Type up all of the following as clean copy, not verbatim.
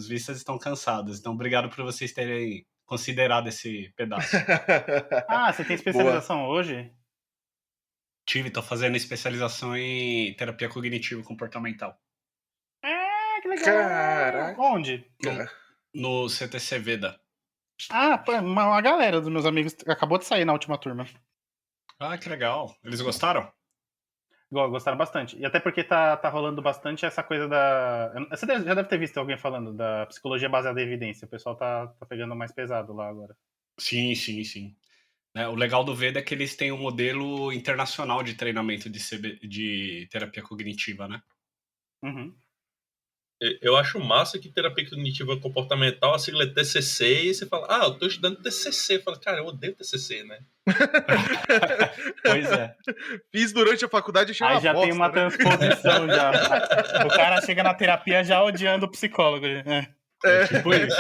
Os vistas estão cansados. Então, obrigado por vocês terem considerado esse pedaço. Ah, você tem Boa. especialização hoje? Tô fazendo especialização em terapia cognitivo-comportamental Ah, que legal! Caraca. Onde? no CTC Veda. Ah, pô, uma galera dos meus amigos acabou de sair na última turma. Ah, que legal. Eles gostaram? Gostaram bastante. E até porque tá rolando bastante essa coisa da. Você já deve ter visto alguém falando da psicologia baseada em evidência. O pessoal tá pegando mais pesado lá agora. Sim, sim, sim. O legal do Veda é que eles têm um modelo internacional de treinamento de terapia cognitiva, né? Uhum. Eu acho massa que terapia cognitiva comportamental, a sigla é TCC, e você fala, eu tô estudando TCC. Fala, cara, eu odeio TCC, né? Pois é. Fiz durante a faculdade, achei Aí uma já bosta, tem uma transposição já. O cara chega na terapia já odiando o psicólogo. É tipo isso.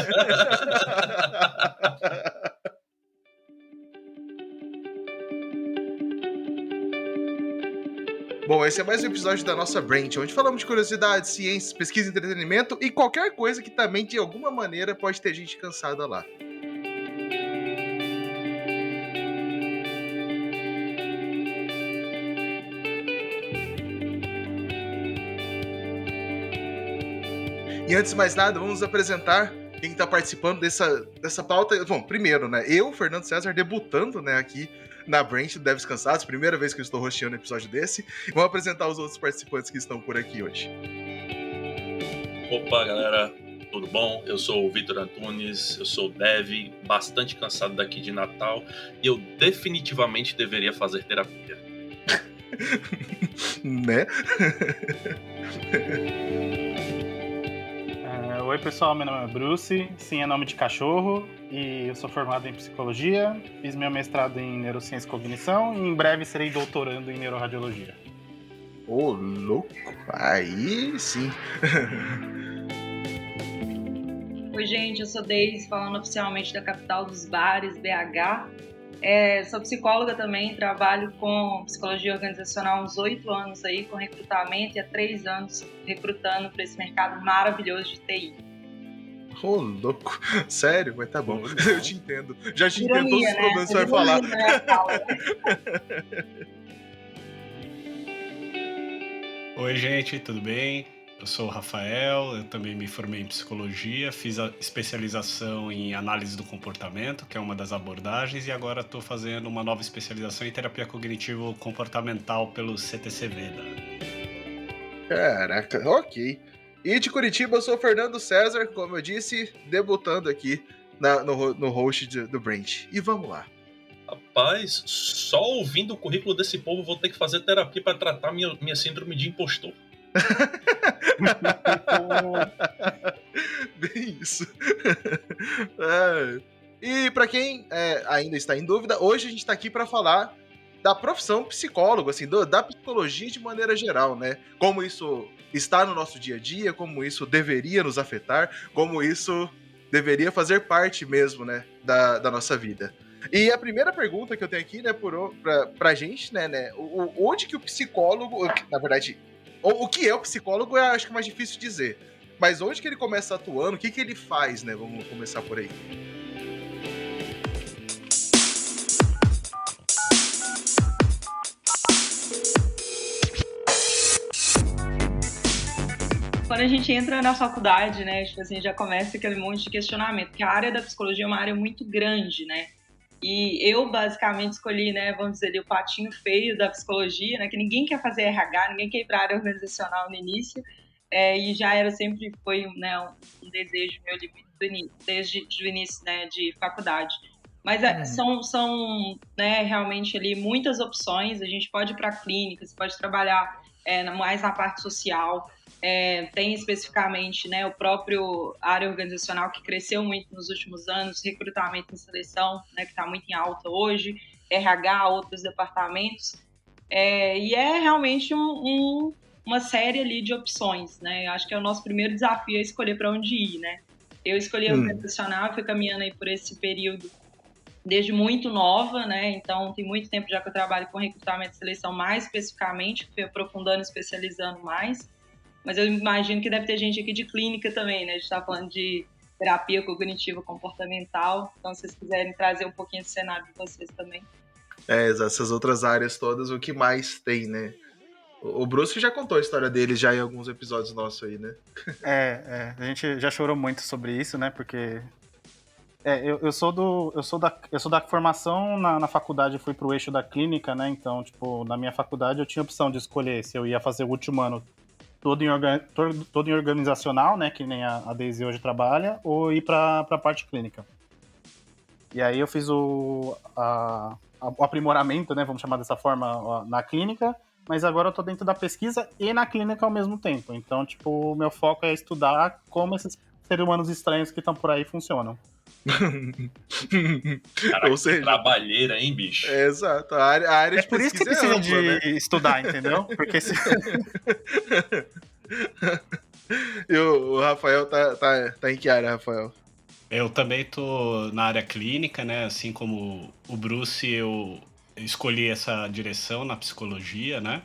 Bom, esse é mais um episódio da nossa Branch, onde falamos de curiosidades, ciências, pesquisa, entretenimento e qualquer coisa que também, de alguma maneira, pode ter gente cansada lá. E antes de mais nada, vamos apresentar quem está participando dessa pauta. Bom, primeiro, né? Eu, Fernando César, debutando, né, aqui na Branch do Devs Cansados. Primeira vez que eu estou hosteando um episódio desse. Vamos apresentar os outros participantes que estão por aqui hoje. Opa, galera, tudo bom? Eu sou o Vitor Antunes, eu sou dev, bastante cansado daqui de Natal e eu definitivamente deveria fazer terapia. Né? Oi, pessoal, meu nome é Bruce, sim é nome de cachorro, e eu sou formado em psicologia, fiz meu mestrado em neurociência e cognição, e em breve serei doutorando em neuroradiologia. Ô, louco! Aí sim! Oi, gente, eu sou Deise, falando oficialmente da capital dos bares, BH. Sou psicóloga também, trabalho com psicologia organizacional há uns 8 anos aí, com recrutamento, e há 3 anos recrutando para esse mercado maravilhoso de TI. Ô, louco! Sério? Mas tá bom, eu te entendo. Já te entendo Ironia, todos os problemas que você vai falar. Oi, gente, tudo bem? Eu sou o Rafael, eu também me formei em psicologia, fiz a especialização em análise do comportamento, que é uma das abordagens, e agora estou fazendo uma nova especialização em terapia cognitivo-comportamental pelo CTC Veda. Caraca, ok. E de Curitiba, eu sou o Fernando César, como eu disse, debutando aqui no host do Branch. E vamos lá. Rapaz, só ouvindo o currículo desse povo vou ter que fazer terapia para tratar minha síndrome de impostor. Bem isso. E para quem ainda está em dúvida, hoje a gente está aqui para falar da profissão psicólogo, assim, da psicologia de maneira geral, né? Como isso está no nosso dia a dia, como isso deveria nos afetar, como isso deveria fazer parte mesmo, né, da nossa vida. E a primeira pergunta que eu tenho aqui, né, pra gente, né, onde que o psicólogo, na verdade, o que é o psicólogo, eu acho que é mais difícil dizer. Mas onde que ele começa atuando, o que que ele faz, né? Vamos começar por aí. Quando a gente entra na faculdade, né, tipo assim, já começa aquele monte de questionamento, porque a área da psicologia é uma área muito grande, né? E eu, basicamente, escolhi, né, vamos dizer, o patinho feio da psicologia, né, que ninguém quer fazer RH, ninguém quer ir para a área organizacional no início, e já sempre foi, né, um desejo meu desde o início, né, de faculdade. Mas são né, realmente ali muitas opções, a gente pode ir para a clínica, você pode trabalhar mais na parte social, tem especificamente, né, o próprio área organizacional que cresceu muito nos últimos anos, recrutamento e seleção, né, que está muito em alta hoje, RH, outros departamentos, e é realmente uma série ali de opções, né? Acho que é o nosso primeiro desafio escolher para onde ir, né? Eu escolhi a organizacional, fui caminhando aí por esse período desde muito nova, né? Então tem muito tempo já que eu trabalho com recrutamento e seleção mais especificamente, fui aprofundando, especializando mais. mas eu imagino que deve ter gente aqui de clínica também, né? A gente tá falando de terapia cognitiva comportamental, então se vocês quiserem trazer um pouquinho do cenário de vocês também. Essas outras áreas todas, o que mais tem, né? O Bruce já contou a história dele já em alguns episódios nossos aí, né? A gente já chorou muito sobre isso, né? Porque eu sou da formação na faculdade, eu fui pro eixo da clínica, né? Então, tipo, na minha faculdade eu tinha opção de escolher se eu ia fazer o último ano todo em organizacional, né? Que nem a Daisy hoje trabalha, ou ir pra parte clínica. E aí eu fiz o aprimoramento, né? Vamos chamar dessa forma, na clínica. Mas agora eu tô dentro da pesquisa e na clínica ao mesmo tempo. Então, tipo, o meu foco é estudar como esses seres humanos estranhos que estão por aí funcionam. Caraca, Ou seja, trabalheira, hein, bicho? Exato. A área de Por isso que pesquisa precisa ampla, né? de estudar, entendeu? Porque se... E o Rafael tá em que área, Rafael? Eu também tô na área clínica, né? Assim como o Bruce, eu escolhi essa direção na psicologia, né?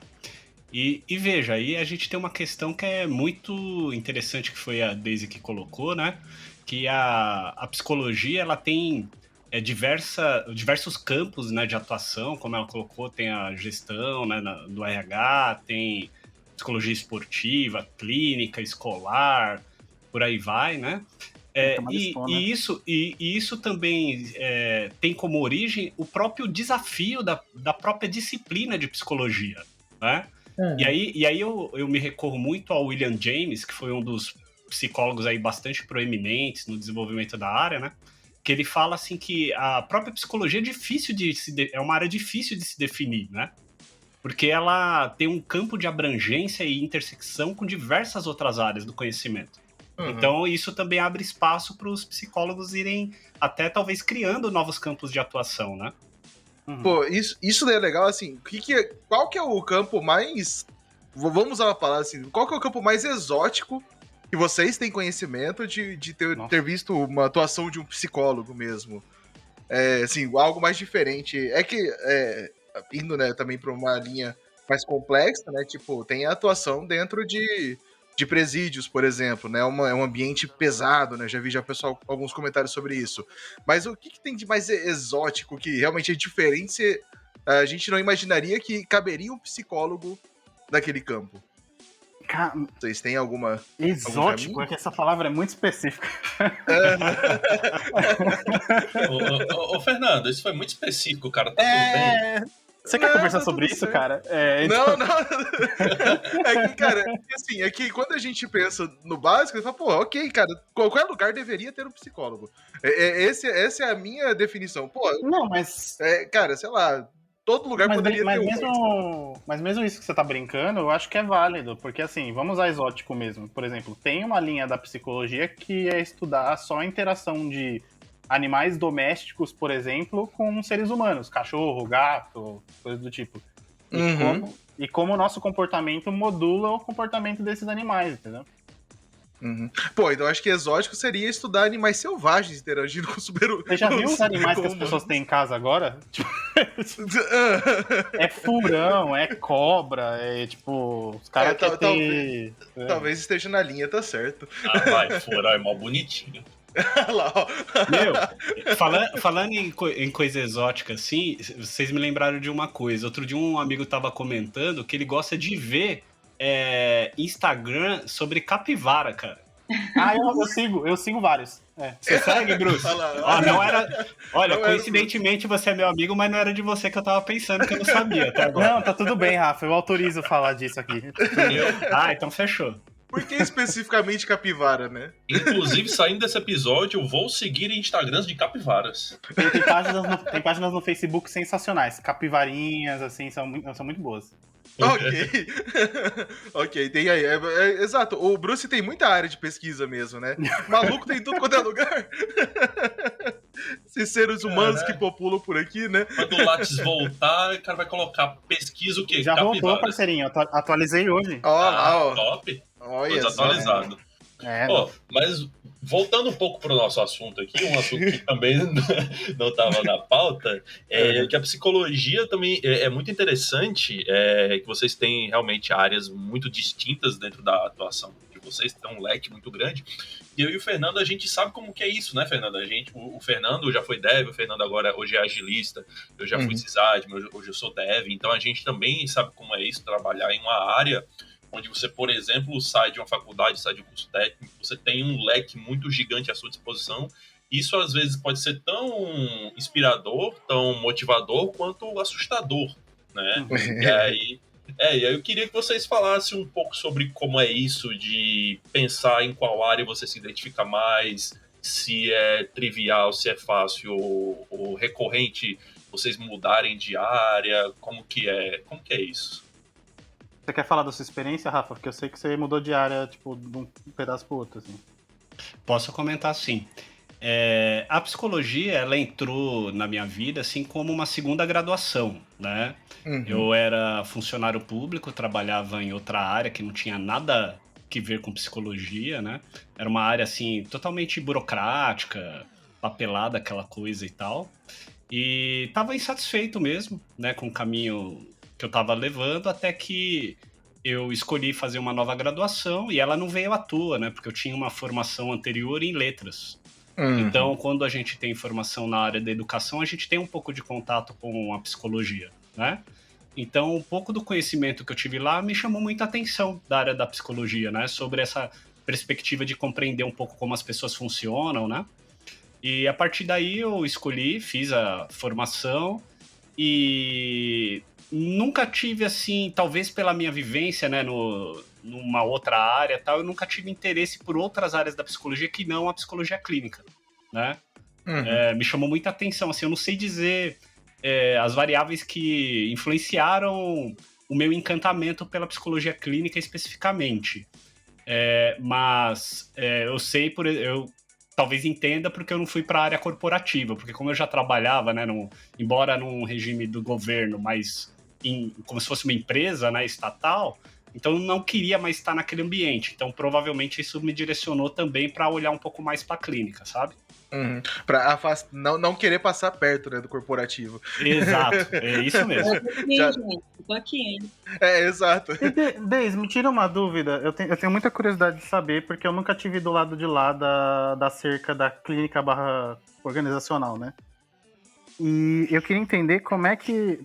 E veja, aí a gente tem uma questão que é muito interessante, que foi a Daisy que colocou, né? Que a psicologia, ela tem diversos campos, né, de atuação, como ela colocou, tem a gestão, né, do RH, tem psicologia esportiva, clínica, escolar, por aí vai, né? E isso também tem como origem o próprio desafio da própria disciplina de psicologia, né? E aí eu me recorro muito ao William James, que foi um dos psicólogos aí bastante proeminentes no desenvolvimento da área, né? Que ele fala assim que a própria psicologia é uma área difícil de se definir, né? Porque ela tem um campo de abrangência e intersecção com diversas outras áreas do conhecimento. Então, isso também abre espaço para os psicólogos irem até talvez criando novos campos de atuação, né? Pô, isso daí é legal, assim, qual que é o campo mais... Vamos usar uma palavra assim, qual que é o campo mais exótico que vocês têm conhecimento de ter visto uma atuação de um psicólogo mesmo? Assim, algo mais diferente. Indo, né, também para uma linha mais complexa, né, tipo, tem a atuação dentro de presídios, por exemplo, né? É um ambiente pesado, né? Já vi pessoal alguns comentários sobre isso. Mas o que tem de mais exótico que realmente é diferente? A gente não imaginaria que caberia um psicólogo naquele campo. Vocês têm alguma... Exótico? É que essa palavra é muito específica. Ô, Fernando, isso foi muito específico, cara. Tá tudo bem. Você quer conversar sobre isso, cara? Então... Não. É que, cara, é que quando a gente pensa no básico, a gente fala, pô, ok, cara, qualquer lugar deveria ter um psicólogo. Essa é a minha definição. Pô, não, mas... cara, sei lá, todo lugar poderia ter um. Mas mesmo isso que você tá brincando, eu acho que é válido, porque assim, vamos usar exótico mesmo. Por exemplo, tem uma linha da psicologia que é estudar só a interação de animais domésticos, por exemplo, com seres humanos, cachorro, gato, coisa do tipo. E como o nosso comportamento modula o comportamento desses animais, entendeu? Pô, então acho que exótico seria estudar animais selvagens interagindo com Você já viu os animais que as pessoas têm em casa agora? É furão, é cobra, é tipo... Os caras querem ter... Talvez esteja na linha, tá certo. Vai, furão é mó bonitinho. Lá, ó. Meu, falando em coisa exótica assim, vocês me lembraram de uma coisa. Outro dia um amigo tava comentando que ele gosta de ver Instagram sobre capivara, cara. Eu sigo vários. Você segue, Bruce? Olha, coincidentemente você é meu amigo, mas não era de você que eu tava pensando, que eu não sabia até agora. Não, tá tudo bem, Rafa, eu autorizo falar disso aqui. Então fechou. Por que especificamente capivara, né? Inclusive, saindo desse episódio, eu vou seguir Instagrams de capivaras. Tem páginas no Facebook sensacionais. Capivarinhas, assim, são muito boas. Ok, tem aí. Exato, o Bruce tem muita área de pesquisa mesmo, né? Maluco tem tudo quanto é lugar. Esses seres humanos que populam por aqui, né? Quando o Lattes voltar, o cara vai colocar pesquisa o quê? Já voltou, parceirinho. Atualizei hoje. Ó. Top. Olha, atualizado. É, mas Voltando um pouco para o nosso assunto aqui, um assunto que também não estava na pauta, que a psicologia também é muito interessante, que vocês têm realmente áreas muito distintas dentro da atuação de vocês, tem um leque muito grande. E eu e o Fernando, a gente sabe como que é isso, né, Fernando? O Fernando já foi dev, o Fernando agora hoje é agilista, eu já fui sysadmin, hoje eu sou dev, então a gente também sabe como é isso, trabalhar em uma área onde você, por exemplo, sai de uma faculdade, sai de um curso técnico, você tem um leque muito gigante à sua disposição. Isso, às vezes, pode ser tão inspirador, tão motivador, quanto assustador, né? E aí eu queria que vocês falassem um pouco sobre como é isso de pensar em qual área você se identifica mais, se é trivial, se é fácil ou recorrente vocês mudarem de área, como que é isso? Você quer falar da sua experiência, Rafa? Porque eu sei que você mudou de área, tipo, de um pedaço pro outro, assim. Posso comentar sim. A psicologia, ela entrou na minha vida assim como uma segunda graduação, né? Eu era funcionário público, trabalhava em outra área que não tinha nada que ver com psicologia, né? Era uma área assim totalmente burocrática, papelada, aquela coisa e tal. E estava insatisfeito mesmo, né, com o caminho que eu estava levando, até que eu escolhi fazer uma nova graduação e ela não veio à toa, né? Porque eu tinha uma formação anterior em letras. Então, quando a gente tem formação na área da educação, a gente tem um pouco de contato com a psicologia, né? Então, um pouco do conhecimento que eu tive lá me chamou muita atenção da área da psicologia, né? Sobre essa perspectiva de compreender um pouco como as pessoas funcionam, né? E a partir daí eu escolhi, fiz a formação e nunca tive, assim, talvez pela minha vivência, né, numa outra área e tal, eu nunca tive interesse por outras áreas da psicologia que não a psicologia clínica, né? Me chamou muita atenção, assim, eu não sei dizer as variáveis que influenciaram o meu encantamento pela psicologia clínica especificamente. Mas eu sei, eu talvez entenda porque eu não fui para a área corporativa, porque como eu já trabalhava, né, embora num regime do governo, mas como se fosse uma empresa, né, estatal, então eu não queria mais estar naquele ambiente. Então provavelmente isso me direcionou também para olhar um pouco mais para a clínica, sabe? Pra não querer passar perto, né, do corporativo. Exato, é isso mesmo. Gente, tô aqui, hein? Exato. Deis, me tira uma dúvida. Eu tenho muita curiosidade de saber, porque eu nunca tive do lado de lá da cerca da clínica barra organizacional, né? E eu queria entender como é que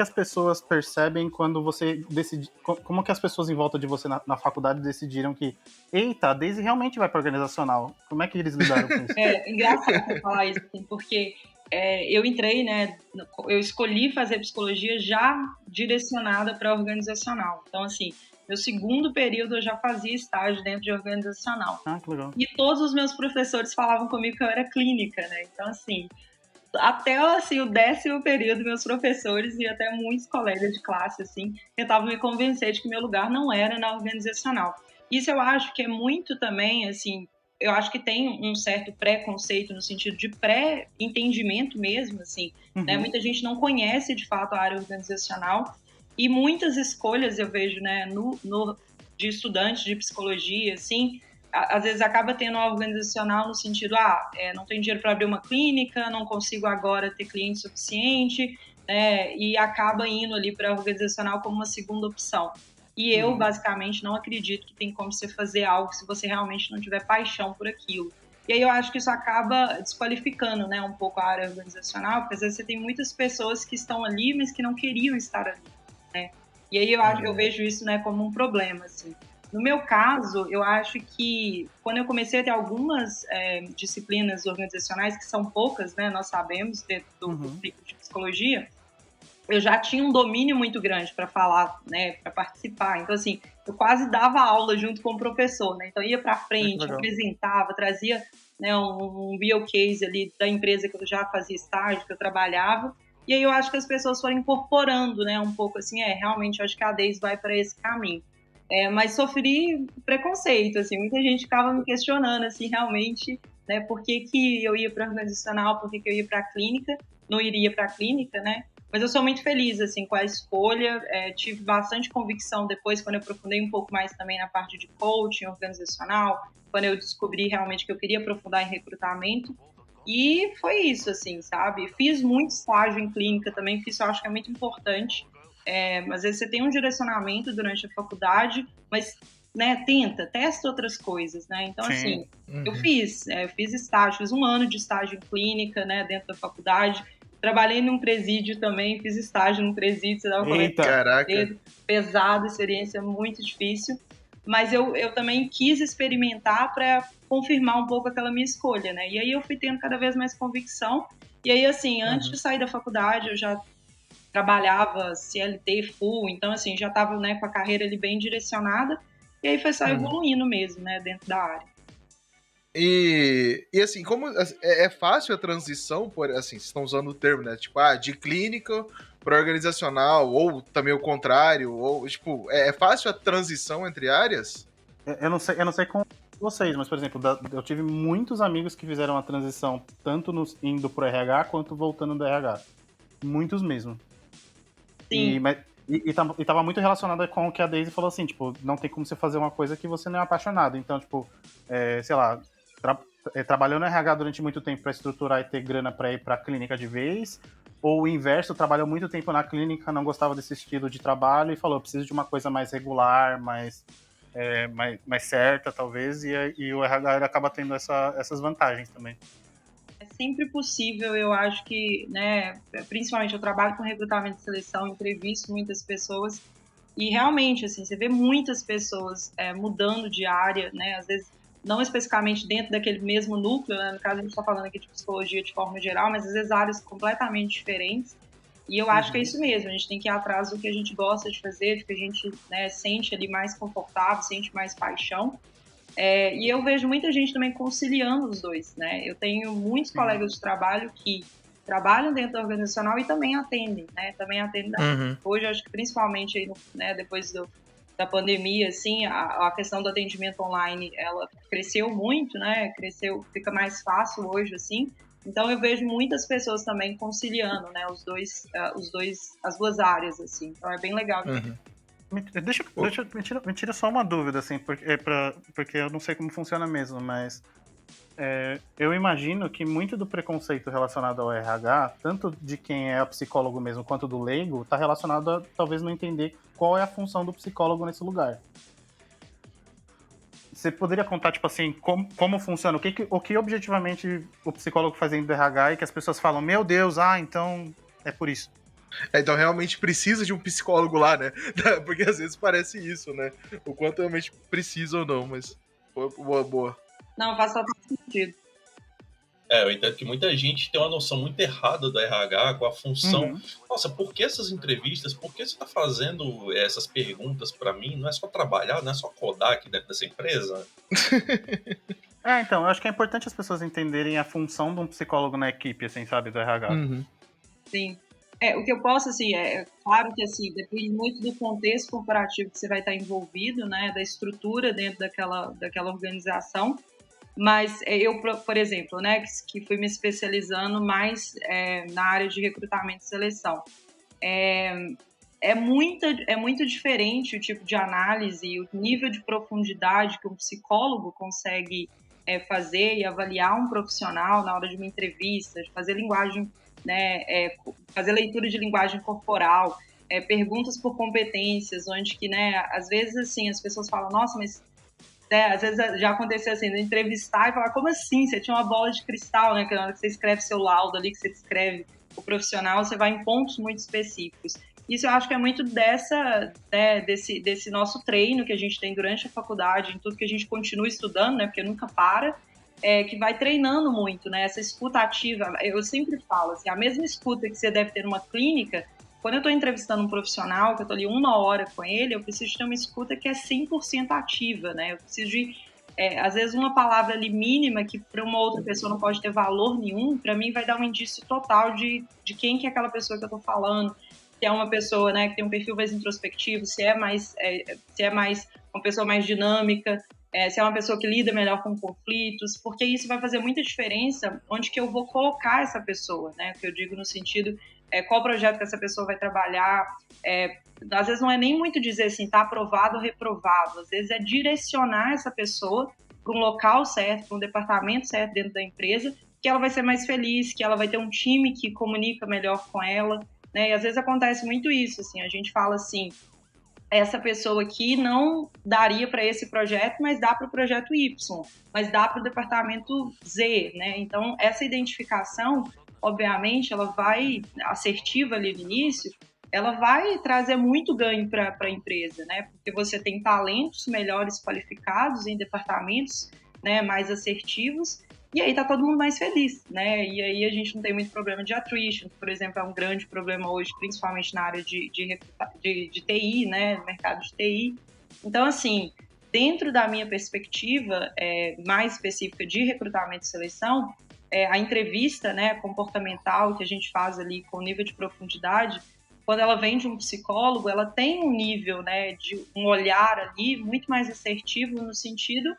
as pessoas percebem quando você decide. Como que as pessoas em volta de você na faculdade decidiram que, eita, a Daisy realmente vai para organizacional. Como é que eles lidaram com isso? É engraçado você falar isso, assim, porque eu entrei, né? Eu escolhi fazer psicologia já direcionada para organizacional. Então, assim, meu segundo período eu já fazia estágio dentro de organizacional. Ah, que legal. E todos os meus professores falavam comigo que eu era clínica, né? Então, assim, até assim, o 10º período, meus professores e até muitos colegas de classe assim, tentavam me convencer de que meu lugar não era na organizacional. Isso eu acho que é muito também, assim, eu acho que tem um certo preconceito no sentido de pré-entendimento mesmo, assim, né? Muita gente não conhece de fato a área organizacional e muitas escolhas eu vejo, né, de estudantes de psicologia, assim, às vezes acaba tendo uma organizacional no sentido, não tenho dinheiro para abrir uma clínica, não consigo agora ter cliente suficiente, né, e acaba indo ali para a organizacional como uma segunda opção. E eu, basicamente, não acredito que tem como você fazer algo se você realmente não tiver paixão por aquilo. E aí eu acho que isso acaba desqualificando, né, um pouco a área organizacional, porque às vezes você tem muitas pessoas que estão ali, mas que não queriam estar ali, né? E aí eu vejo isso, né, como um problema, assim. No meu caso, eu acho que quando eu comecei a ter algumas disciplinas organizacionais, que são poucas, né, nós sabemos, dentro do curso de psicologia, eu já tinha um domínio muito grande para falar, né, para participar. Então, assim, eu quase dava aula junto com o professor, né? Então, eu ia para frente, apresentava, trazia, né, um real case ali da empresa que eu já fazia estágio, que eu trabalhava. E aí eu acho que as pessoas foram incorporando, né, um pouco assim, realmente, eu acho que a Daisy vai para esse caminho. Mas sofri preconceito, assim, muita gente ficava me questionando, assim, realmente, né, por que eu ia para organizacional, por que eu ia para a clínica, não iria para a clínica, né? Mas eu sou muito feliz, assim, com a escolha, tive bastante convicção depois, quando eu aprofundei um pouco mais também na parte de coaching organizacional, quando eu descobri realmente que eu queria aprofundar em recrutamento, e foi isso, assim, sabe? Fiz muito estágio em clínica também, eu acho que é muito importante, às vezes você tem um direcionamento durante a faculdade, mas, né, testa outras coisas, né? Então, Sim. assim, eu fiz estágio, fiz 1 ano de estágio em clínica, né, dentro da faculdade, trabalhei num presídio também, fiz estágio num presídio, você dava Eita. Caraca. pesado, experiência muito difícil, mas eu também quis experimentar para confirmar um pouco aquela minha escolha, né? E aí eu fui tendo cada vez mais convicção, e aí, assim, antes de sair da faculdade, eu já trabalhava CLT full, então, assim, já estava, né, com a carreira ali bem direcionada, e aí foi só evoluindo mesmo, né, dentro da área. E assim, como é fácil a transição, por assim, vocês estão usando o termo, né? Tipo, de clínica para organizacional, ou também o contrário, ou tipo, é fácil a transição entre áreas? Eu não sei com vocês, mas, por exemplo, eu tive muitos amigos que fizeram a transição tanto indo pro RH quanto voltando do RH. Muitos mesmo. Sim. E tava muito relacionada com o que a Daisy falou assim, tipo, não tem como você fazer uma coisa que você não é apaixonado. Então, tipo, sei lá, trabalhou no RH durante muito tempo para estruturar e ter grana para ir para a clínica de vez, ou o inverso, trabalhou muito tempo na clínica, não gostava desse estilo de trabalho e falou, preciso de uma coisa mais regular, mais certa, talvez, e o RH ele acaba tendo essas vantagens também. É sempre possível, eu acho que, né, principalmente eu trabalho com recrutamento e seleção, entrevisto muitas pessoas, e realmente, assim, você vê muitas pessoas mudando de área, né, às vezes não especificamente dentro daquele mesmo núcleo, né, no caso a gente está falando aqui de psicologia de forma geral, mas às vezes áreas completamente diferentes, e eu acho que é isso mesmo, a gente tem que ir atrás do que a gente gosta de fazer, do que a gente, né, sente ali mais confortável, sente mais paixão. E eu vejo muita gente também conciliando os dois, né? Eu tenho muitos colegas de trabalho que trabalham dentro da organizacional e também atendem, né? Também atendem. Hoje, acho que principalmente aí né, depois da pandemia, assim, a questão do atendimento online, ela cresceu muito, né? Fica mais fácil hoje, assim. Então, eu vejo muitas pessoas também conciliando, né? As duas áreas, assim. Então, é bem legal. Me tira só uma dúvida, assim, porque eu não sei como funciona mesmo, mas eu imagino que muito do preconceito relacionado ao RH, tanto de quem é psicólogo mesmo quanto do leigo, está relacionado a talvez não entender qual é a função do psicólogo nesse lugar. Você poderia contar, tipo assim, como funciona? O que objetivamente o psicólogo faz dentro do RH e que as pessoas falam, meu Deus, então é por isso. Então realmente precisa de um psicólogo lá, né? Porque às vezes parece isso, né? O quanto realmente precisa ou não, mas boa. Não, faz total sentido. Eu entendo que muita gente tem uma noção muito errada do RH, com a função. Nossa, por que essas entrevistas? Por que você está fazendo essas perguntas para mim? Não é só trabalhar, não é só codar aqui dentro dessa empresa? Então, eu acho que é importante as pessoas entenderem a função de um psicólogo na equipe, assim, sabe, do RH. Sim. O que eu posso, assim, claro que, assim, depende muito do contexto corporativo que você vai estar envolvido, né, da estrutura dentro daquela organização, mas eu, por exemplo, né, que fui me especializando mais na área de recrutamento e seleção, é muito diferente o tipo de análise e o nível de profundidade que um psicólogo consegue fazer e avaliar um profissional na hora de uma entrevista, de fazer linguagem, né, fazer leitura de linguagem corporal, perguntas por competências, onde que, né, às vezes, assim, as pessoas falam, nossa, mas às vezes já aconteceu assim, de entrevistar e falar, como assim? Você tinha uma bola de cristal, né? Que na hora que você escreve seu laudo ali, que você descreve o profissional, você vai em pontos muito específicos. Isso eu acho que é muito desse nosso treino que a gente tem durante a faculdade, em tudo que a gente continua estudando, né? Porque nunca para, que vai treinando muito, né? Essa escuta ativa. Eu sempre falo, assim, a mesma escuta que você deve ter numa clínica, quando eu estou entrevistando um profissional, que eu estou ali 1 hora com ele, eu preciso ter uma escuta que é 100% ativa, né? Eu preciso de, às vezes, uma palavra ali mínima que para uma outra pessoa não pode ter valor nenhum, para mim vai dar um indício total de quem que é aquela pessoa que eu estou falando, se é uma pessoa, né, que tem um perfil mais introspectivo, se é mais uma pessoa mais dinâmica. se é uma pessoa que lida melhor com conflitos, porque isso vai fazer muita diferença onde que eu vou colocar essa pessoa, né? Que eu digo no sentido, qual projeto que essa pessoa vai trabalhar. Às vezes não é nem muito dizer assim, está aprovado ou reprovado, às vezes é direcionar essa pessoa para um local certo, para um departamento certo dentro da empresa, que ela vai ser mais feliz, que ela vai ter um time que comunica melhor com ela, né? E às vezes acontece muito isso, assim, a gente fala assim, essa pessoa aqui não daria para esse projeto, mas dá para o projeto Y, mas dá para o departamento Z, né? Então, essa identificação, obviamente, ela vai, assertiva ali no início, ela vai trazer muito ganho para a empresa, né? Porque você tem talentos melhores qualificados em departamentos, né, mais assertivos, e aí tá todo mundo mais feliz, né? E aí a gente não tem muito problema de attrition, que, por exemplo, é um grande problema hoje, principalmente na área de TI, né? No mercado de TI. Então, assim, dentro da minha perspectiva mais específica de recrutamento e seleção, a entrevista, né, comportamental que a gente faz ali com nível de profundidade, quando ela vem de um psicólogo, ela tem um nível, né, de um olhar ali muito mais assertivo no sentido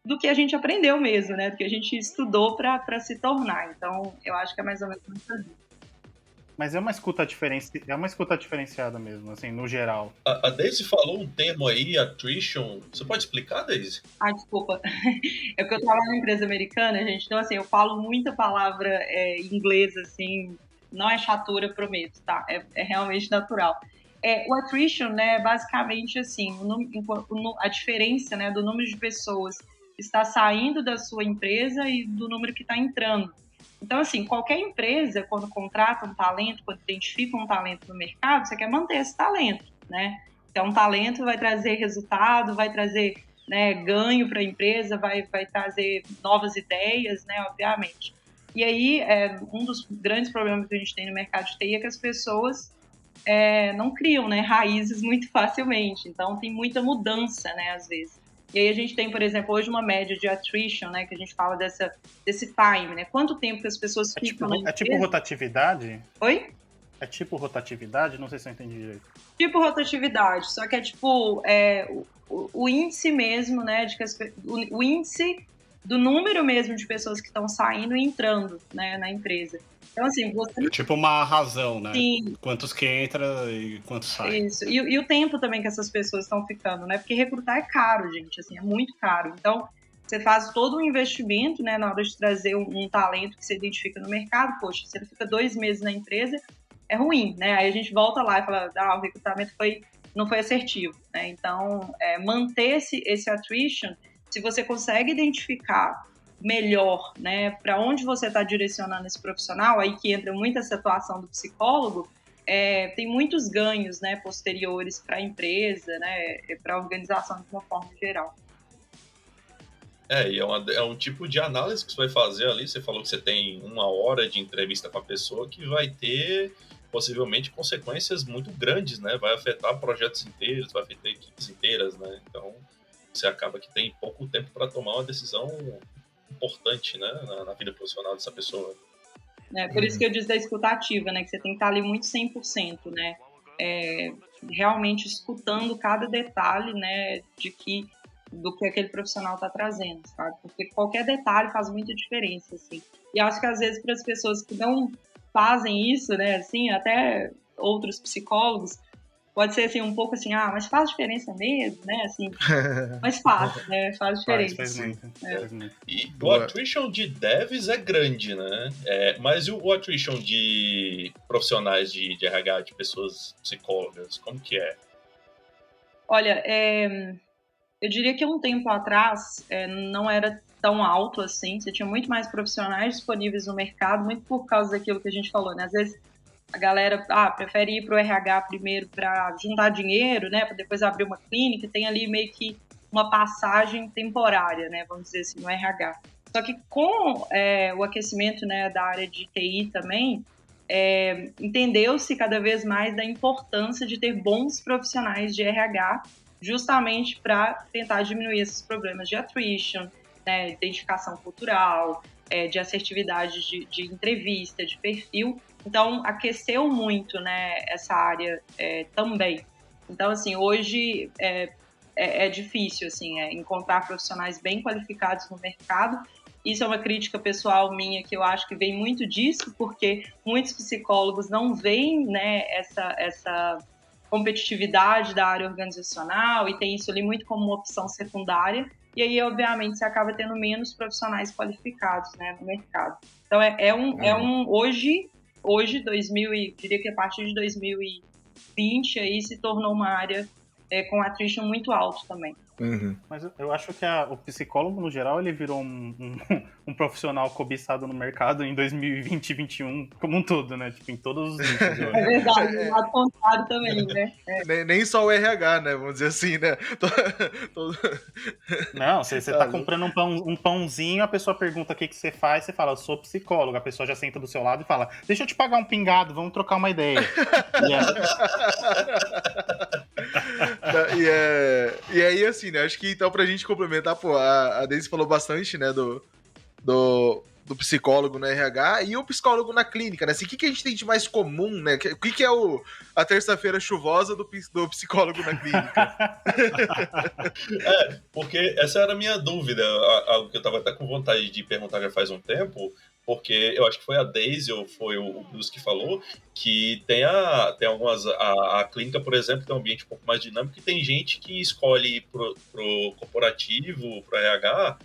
do que a gente aprendeu mesmo, né? Do que a gente estudou para se tornar. Então, eu acho que é mais ou menos isso. Mas é uma escuta diferenciada mesmo, assim, no geral. A Daisy falou um termo aí, attrition. Você pode explicar, Daisy? Desculpa. É porque eu trabalho na empresa americana, gente. Então, assim, eu falo muita palavra em inglês, assim, não é chatura, prometo, tá? É realmente natural. O attrition, né, basicamente, assim, a diferença, né, do número de pessoas que está saindo da sua empresa e do número que está entrando. Então, assim, qualquer empresa, quando contrata um talento, quando identifica um talento no mercado, você quer manter esse talento, né? Então, um talento vai trazer resultado, vai trazer, né, ganho para a empresa, vai trazer novas ideias, né, obviamente. E aí, um dos grandes problemas que a gente tem no mercado de TI é que as pessoas não criam, né, raízes muito facilmente. Então, tem muita mudança, né, às vezes. E aí a gente tem, por exemplo, hoje uma média de attrition, né, que a gente fala desse time, né? Quanto tempo que as pessoas ficam na empresa. É tipo rotatividade? Oi? É tipo rotatividade? Não sei se eu entendi direito. Tipo rotatividade, só que é tipo o índice mesmo, né, o índice do número mesmo de pessoas que estão saindo e entrando, né, na empresa. Então, assim, você... É tipo uma razão, né? Sim. Quantos que entra e quantos saem. Isso. E o tempo também que essas pessoas estão ficando, né? Porque recrutar é caro, gente, assim, é muito caro. Então, você faz todo um investimento, né, na hora de trazer um talento que você identifica no mercado. Poxa, se ele fica 2 meses na empresa, é ruim, né? Aí a gente volta lá e fala, o recrutamento não foi assertivo, né? Então, manter esse attrition, se você consegue identificar melhor, né, para onde você está direcionando esse profissional, aí que entra muito essa atuação do psicólogo, tem muitos ganhos, né, posteriores para a empresa, né, para a organização de uma forma geral. E é um tipo de análise que você vai fazer ali. Você falou que você tem 1 hora de entrevista com a pessoa que vai ter, possivelmente, consequências muito grandes, né? Vai afetar projetos inteiros, vai afetar equipes inteiras, né? Então, você acaba que tem pouco tempo para tomar uma decisão importante, né, na vida profissional dessa pessoa. Por isso que eu disse da escutativa, né, que você tem que estar ali muito 100%, né, realmente escutando cada detalhe, né, do que aquele profissional está trazendo, sabe? Porque qualquer detalhe faz muita diferença, assim. E acho que às vezes para as pessoas que não fazem isso, né, assim, até outros psicólogos, pode ser assim, um pouco assim, mas faz diferença mesmo, né? Assim, mas faz, né? Faz diferença. Faz muito. E o attrition de devs é grande, né? Mas o attrition de profissionais de RH, de pessoas psicólogas, como que é? Olha, eu diria que um tempo atrás não era tão alto assim. Você tinha muito mais profissionais disponíveis no mercado, muito por causa daquilo que a gente falou, né? Às vezes a galera prefere ir para o RH primeiro para juntar dinheiro, né, para depois abrir uma clínica, tem ali meio que uma passagem temporária, né, vamos dizer assim, no RH. Só que com o aquecimento, né, da área de TI também, entendeu-se cada vez mais da importância de ter bons profissionais de RH, justamente para tentar diminuir esses problemas de attrition, né, identificação cultural, de assertividade de entrevista, de perfil. Então, aqueceu muito, né, essa área também. Então, assim, hoje, é difícil, assim, encontrar profissionais bem qualificados no mercado. Isso é uma crítica pessoal minha, que eu acho que vem muito disso, porque muitos psicólogos não veem, né, essa competitividade da área organizacional e tem isso ali muito como uma opção secundária. E aí, obviamente, você acaba tendo menos profissionais qualificados, né, no mercado. Então, hoje, diria que a partir de 2020 aí se tornou uma área com attrition muito alto também. Uhum. Mas eu acho que o psicólogo, no geral, ele virou um profissional cobiçado no mercado em 2020 e 2021 como um todo, né? Tipo, em todos os níveis. É verdade, do lado contrário também, né? Nem só o RH, né? Vamos dizer assim, né? Não, você tá comprando um pãozinho, a pessoa pergunta o que você faz, você fala, eu sou psicólogo. A pessoa já senta do seu lado e fala, deixa eu te pagar um pingado, vamos trocar uma ideia. E aí, assim, né? Acho que então pra gente complementar, pô, a Daisy falou bastante, né, do psicólogo no RH e o psicólogo na clínica, né? Assim, o que a gente tem de mais comum, né? O que é a terça-feira chuvosa do psicólogo na clínica? Porque essa era a minha dúvida, algo que eu tava até com vontade de perguntar já faz um tempo, porque eu acho que foi a Daisy ou foi o Bruce que falou que tem algumas... A clínica, por exemplo, tem um ambiente um pouco mais dinâmico e tem gente que escolhe ir pro corporativo, pro RH,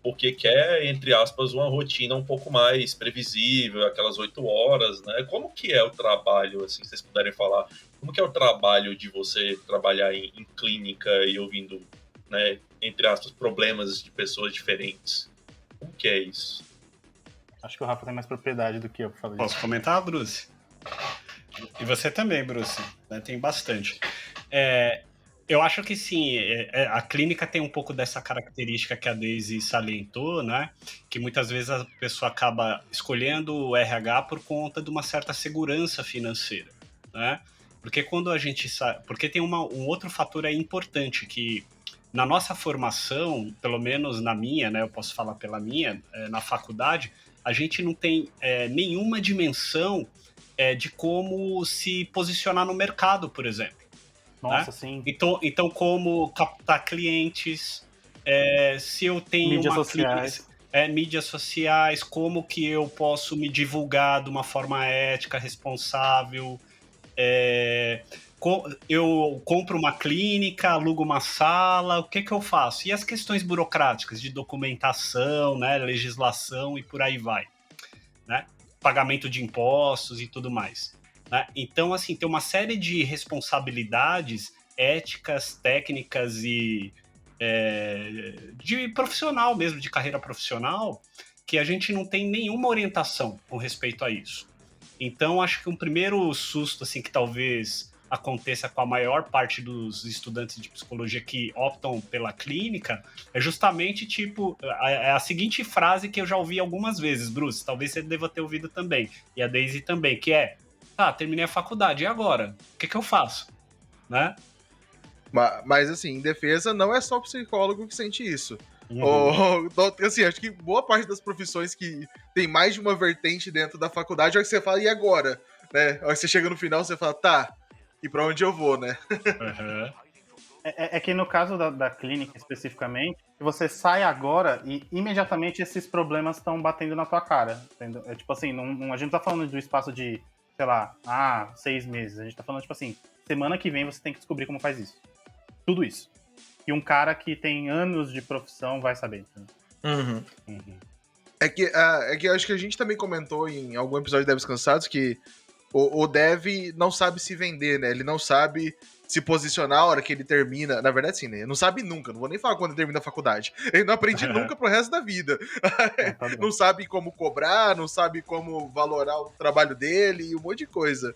porque quer, entre aspas, uma rotina um pouco mais previsível, aquelas 8 horas, né? Como que é o trabalho, assim, se vocês puderem falar, como que é o trabalho de você trabalhar em clínica e ouvindo, né, entre aspas, problemas de pessoas diferentes? Como que é isso? Acho que o Rafa tem mais propriedade do que eu pra falar isso. Posso comentar, Bruce? E você também, Bruce, né? Tem bastante. Eu acho que sim, a clínica tem um pouco dessa característica que a Daisy salientou, né? Que muitas vezes a pessoa acaba escolhendo o RH por conta de uma certa segurança financeira, né? Porque quando a gente sabe, porque tem um outro fator aí importante que na nossa formação, pelo menos na minha, né? Eu posso falar pela minha, na faculdade, a gente não tem nenhuma dimensão de como se posicionar no mercado, por exemplo. Nossa, né? sim. Então, como captar clientes, se eu tenho Mídias uma sociais. mídias sociais, como que eu posso me divulgar de uma forma ética, responsável, eu compro uma clínica, alugo uma sala, o que eu faço? E as questões burocráticas de documentação, né, legislação e por aí vai, né? Pagamento de impostos e tudo mais. Né? Então, assim, tem uma série de responsabilidades éticas, técnicas e de profissional mesmo, de carreira profissional, que a gente não tem nenhuma orientação com respeito a isso. Então, acho que um primeiro susto, assim, que talvez aconteça com a maior parte dos estudantes de psicologia que optam pela clínica é justamente, tipo, a seguinte frase que eu já ouvi algumas vezes, Bruce, talvez você deva ter ouvido também, e a Daisy também, que é, terminei a faculdade, e agora? O que eu faço? Né? Mas, assim, em defesa, não é só o psicólogo que sente isso. Assim, acho que boa parte das profissões que tem mais de uma vertente dentro da faculdade é que você fala, e agora? Né? Aí você chega no final, você fala, tá, e pra onde eu vou, né? Uhum. É que no caso da clínica especificamente, você sai agora e imediatamente esses problemas estão batendo na tua cara. Entendeu? Tipo assim, a gente não tá falando do espaço de, sei lá, 6 meses. A gente tá falando, tipo assim, semana que vem você tem que descobrir como faz isso. Tudo isso. E um cara que tem anos de profissão vai saber. Uhum. É que eu acho que a gente também comentou em algum episódio de Devs Cansados que o dev não sabe se vender, né? Ele não sabe se posicionar a hora que ele termina. Na verdade, sim, né? Ele não sabe nunca. Não vou nem falar quando ele termina a faculdade. Ele não aprende nunca pro resto da vida. Não sabe como cobrar, não sabe como valorar o trabalho dele e um monte de coisa.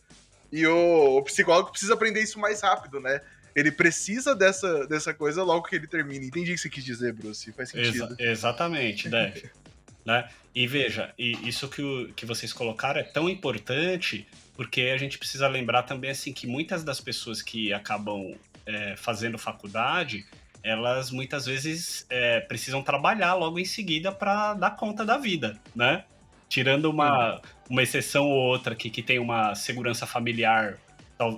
E o psicólogo precisa aprender isso mais rápido, né? Ele precisa dessa coisa logo que ele termina. Entendi o que você quis dizer, Bruce. Faz sentido. Exatamente, Dev. Né? E veja, isso que vocês colocaram é tão importante porque a gente precisa lembrar também assim, que muitas das pessoas que acabam fazendo faculdade, elas muitas vezes precisam trabalhar logo em seguida para dar conta da vida, né? Tirando uma exceção ou outra que tem uma segurança familiar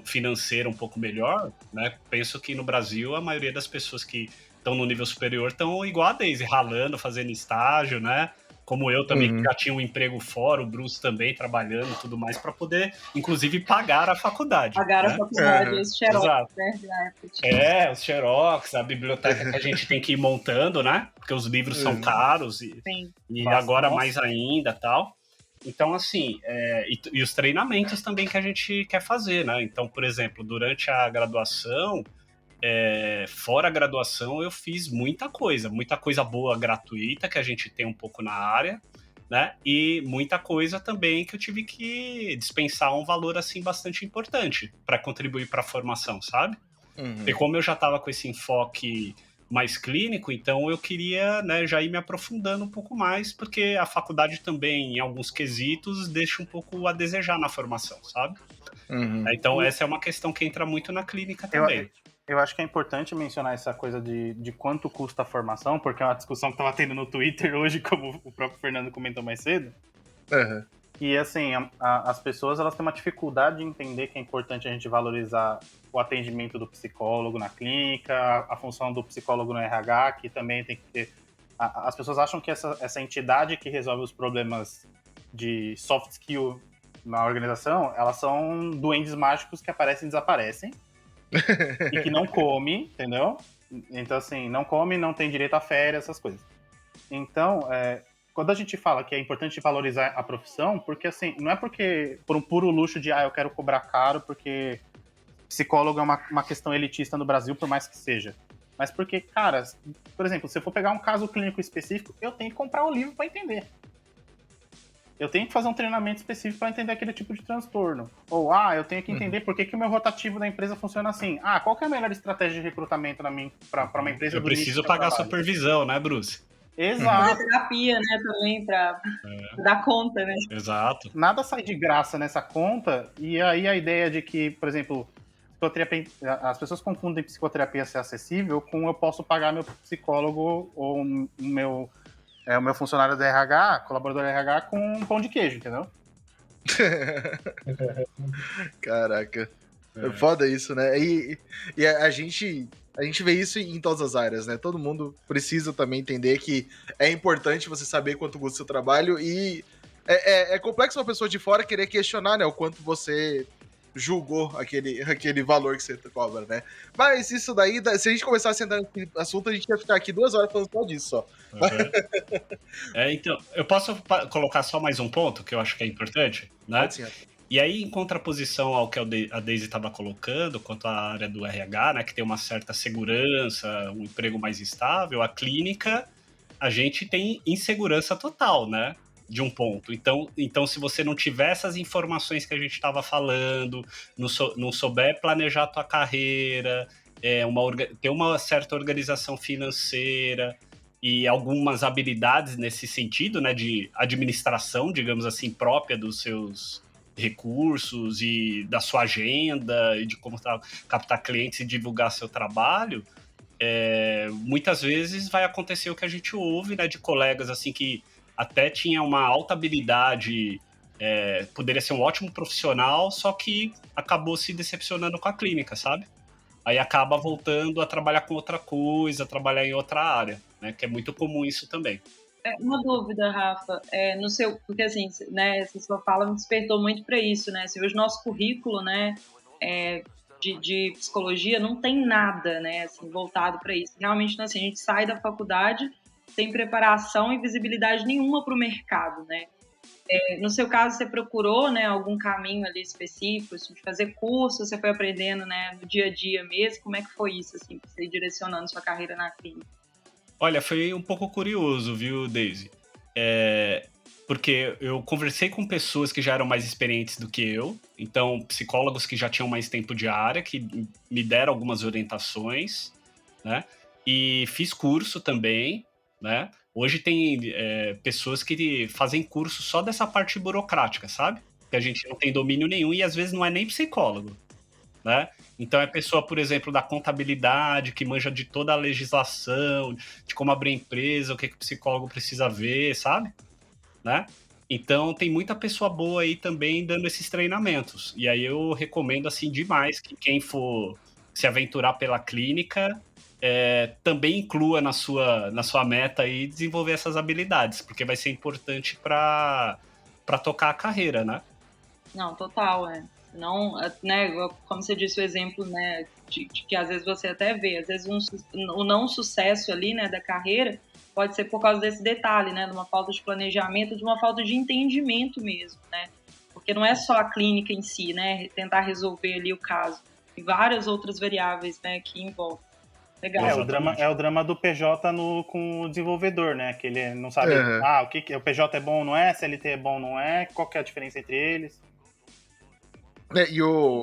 financeira um pouco melhor, né? Penso que no Brasil a maioria das pessoas que estão no nível superior estão igual a Daisy, ralando, fazendo estágio, né? Como eu também, que já tinha um emprego fora, o Bruce também trabalhando e tudo mais, para poder, inclusive, pagar a faculdade. Pagar a né? faculdade, os xerox, Exato. né? Na época tinha. Os xerox, a biblioteca que a gente tem que ir montando, né? Porque os livros são caros e Sim. agora Nossa. mais ainda tal. Então, assim, e os treinamentos também que a gente quer fazer, né? Então, por exemplo, durante a graduação, fora a graduação, eu fiz muita coisa boa gratuita que a gente tem um pouco na área, né? E muita coisa também que eu tive que dispensar um valor assim bastante importante para contribuir para a formação, sabe? E como eu já estava com esse enfoque mais clínico, então eu queria, né, já ir me aprofundando um pouco mais, porque a faculdade também, em alguns quesitos, deixa um pouco a desejar na formação, sabe? Então essa é uma questão que entra muito na clínica também. Eu acho que é importante mencionar essa coisa de quanto custa a formação, porque é uma discussão que estava tendo no Twitter hoje, como o próprio Fernando comentou mais cedo. E assim, as pessoas elas têm uma dificuldade de entender que é importante a gente valorizar o atendimento do psicólogo na clínica, a função do psicólogo no RH, que também tem que ter... As pessoas acham que essa entidade que resolve os problemas de soft skill na organização, elas são duendes mágicos que aparecem e desaparecem, e que não come, entendeu? Então, assim, não come, não tem direito a férias, essas coisas. Então, quando a gente fala que é importante valorizar a profissão, porque, assim, não é porque por um puro luxo de, eu quero cobrar caro porque psicólogo é uma questão elitista no Brasil, por mais que seja. Mas porque, cara, por exemplo, se eu for pegar um caso clínico específico, eu tenho que comprar um livro para entender. Eu tenho que fazer um treinamento específico para entender aquele tipo de transtorno. Ou, eu tenho que entender por que o meu rotativo da empresa funciona assim. Qual que é a melhor estratégia de recrutamento para uma empresa? Eu preciso pagar a supervisão, né, Bruce? Exato. Fazer terapia, né, também, para dar conta, né? Exato. Nada sai de graça nessa conta, e aí a ideia de que, por exemplo, as pessoas confundem psicoterapia ser acessível com eu posso pagar meu psicólogo ou o meu funcionário do RH, colaborador do RH, com um pão de queijo, entendeu? Caraca. É foda isso, né? E a gente vê isso em todas as áreas, né? Todo mundo precisa também entender que é importante você saber quanto custa o seu trabalho e é complexo uma pessoa de fora querer questionar, né, o quanto você julgou aquele valor que você cobra, né? Mas isso daí, se a gente começasse a entrar nesse assunto, a gente ia ficar aqui 2 horas falando só disso, só. Então, eu posso colocar só mais um ponto que eu acho que é importante, né? Pode sim. E aí, em contraposição ao que a Daisy estava colocando, quanto à área do RH, né, que tem uma certa segurança, um emprego mais estável, a clínica, a gente tem insegurança total, né? De um ponto. Então, se você não tiver essas informações que a gente estava falando, não souber planejar a tua carreira, ter uma certa organização financeira e algumas habilidades nesse sentido, né, de administração, digamos assim, própria dos seus recursos e da sua agenda e de como captar clientes e divulgar seu trabalho, muitas vezes vai acontecer o que a gente ouve, né, de colegas assim que até tinha uma alta habilidade, poderia ser um ótimo profissional, só que acabou se decepcionando com a clínica, sabe? Aí acaba voltando a trabalhar com outra coisa, a trabalhar em outra área, né? Que é muito comum isso também. Uma dúvida, Rafa, porque assim, né, essa sua fala me despertou muito para isso, né? Você vê o nosso currículo, né, de psicologia, não tem nada, né, assim, voltado para isso. Realmente, assim, a gente sai da faculdade sem preparação e visibilidade nenhuma para o mercado, né? No seu caso, você procurou, né, algum caminho ali específico, assim, de fazer curso, você foi aprendendo, né, no dia a dia mesmo? Como é que foi isso, assim, você ir direcionando sua carreira na clínica? Olha, foi um pouco curioso, viu, Daisy? Porque eu conversei com pessoas que já eram mais experientes do que eu, então psicólogos que já tinham mais tempo de área, que me deram algumas orientações, né? E fiz curso também, né? Hoje tem pessoas que fazem curso só dessa parte burocrática, sabe? Que a gente não tem domínio nenhum e às vezes não é nem psicólogo, né? Então é pessoa, por exemplo, da contabilidade, que manja de toda a legislação, de como abrir empresa, o que o psicólogo precisa ver, sabe? Né? Então tem muita pessoa boa aí também dando esses treinamentos. E aí eu recomendo assim demais que quem for se aventurar pela clínica também inclua na sua meta aí desenvolver essas habilidades, porque vai ser importante para tocar a carreira, né? Não, total, Não, né, como você disse o exemplo, né, de que às vezes você até vê, às vezes o não sucesso ali, né, da carreira pode ser por causa desse detalhe, né, de uma falta de planejamento, de uma falta de entendimento mesmo, né, porque não é só a clínica em si, né, tentar resolver ali o caso, tem várias outras variáveis, né, que envolvem. Legal. O drama do PJ com o desenvolvedor, né, que ele não sabe, o PJ é bom, não é, CLT é bom, não é, qual que é a diferença entre eles?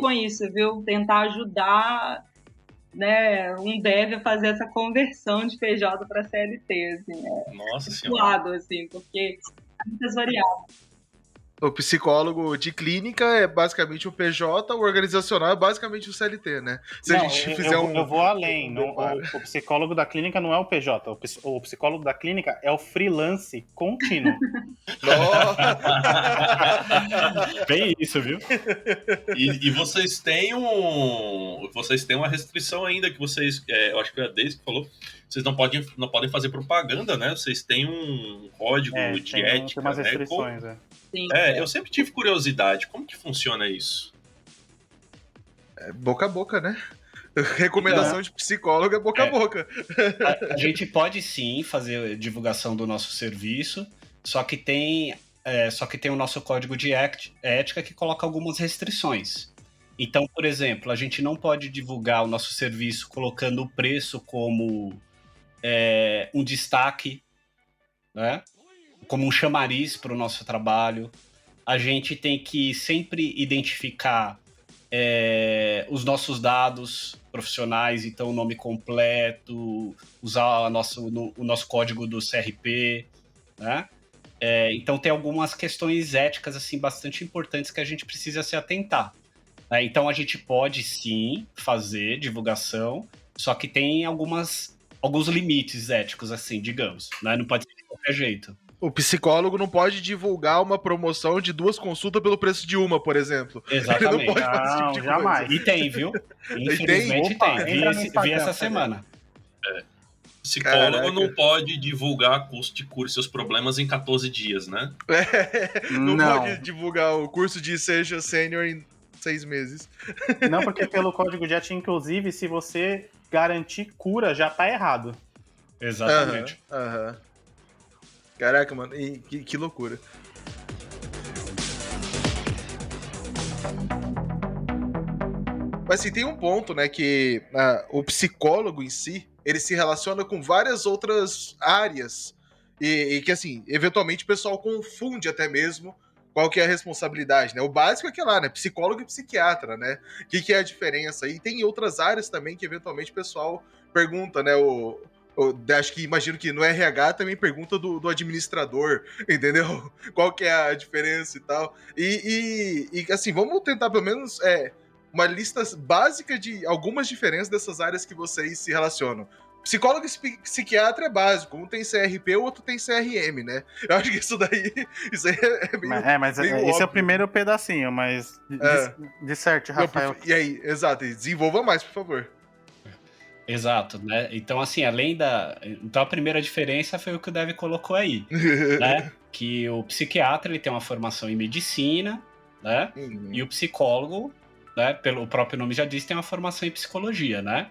Com isso, viu? Tentar ajudar, né, um dev a fazer essa conversão de PJ para CLT, assim, Nossa senhora. Assim, porque há muitas variáveis. O psicólogo de clínica é basicamente o PJ, o organizacional é basicamente o CLT, né? Se a gente fizer eu vou além. O psicólogo da clínica não é o PJ. O psicólogo da clínica é o freelance contínuo. Bem isso, viu? E vocês têm uma restrição ainda que vocês, eu acho que é a Deise que falou, vocês não podem fazer propaganda, né? Vocês têm um código de ética, tem umas né? restrições, Sim. Eu sempre tive curiosidade. Como que funciona isso? Boca a boca, né? Recomendação de psicólogo é boca a boca. A gente pode sim fazer divulgação do nosso serviço, só que tem o nosso código de ética que coloca algumas restrições. Então, por exemplo, a gente não pode divulgar o nosso serviço colocando o preço como um destaque, né? Como um chamariz para o nosso trabalho. A gente tem que sempre identificar os nossos dados profissionais, então o nome completo, usar o nosso código do CRP, né? Então tem algumas questões éticas assim bastante importantes que a gente precisa se atentar. Então a gente pode sim fazer divulgação, só que tem alguns limites éticos, assim, digamos, né? Não pode ser de qualquer jeito. O psicólogo não pode divulgar uma promoção de 2 consultas pelo preço de uma, por exemplo. Exatamente. Ele não pode fazer esse tipo de jamais. coisa. E tem, viu? Infelizmente tem. Vi essa semana. Psicólogo não pode divulgar custo de cura e seus problemas em 14 dias, né? Não pode divulgar o curso de Seja Sênior em 6 meses. Não, porque pelo código de ética, inclusive, se você garantir cura, já tá errado. Exatamente. Caraca, mano, que loucura. Mas assim, tem um ponto, né, que o psicólogo em si, ele se relaciona com várias outras áreas e que, assim, eventualmente o pessoal confunde até mesmo qual que é a responsabilidade, né? O básico é que lá, né, psicólogo e psiquiatra, né? O que é a diferença? E tem outras áreas também que eventualmente o pessoal pergunta, né, acho que imagino que no RH também pergunta do administrador, entendeu? Qual que é a diferença e tal. E assim, vamos tentar pelo menos uma lista básica de algumas diferenças dessas áreas que vocês se relacionam. Psicólogo e psiquiatra é básico. Um tem CRP, o outro tem CRM, né? Eu acho que isso aí é meio mas meio esse óbvio. é o primeiro pedacinho, mas de certo, Rafael. E aí, exato, desenvolva mais, por favor. Exato, né? Então, assim, Então, a primeira diferença foi o que o Dev colocou aí, né? Que o psiquiatra, ele tem uma formação em medicina, né? E o psicólogo, né? Pelo próprio nome já diz, tem uma formação em psicologia, né?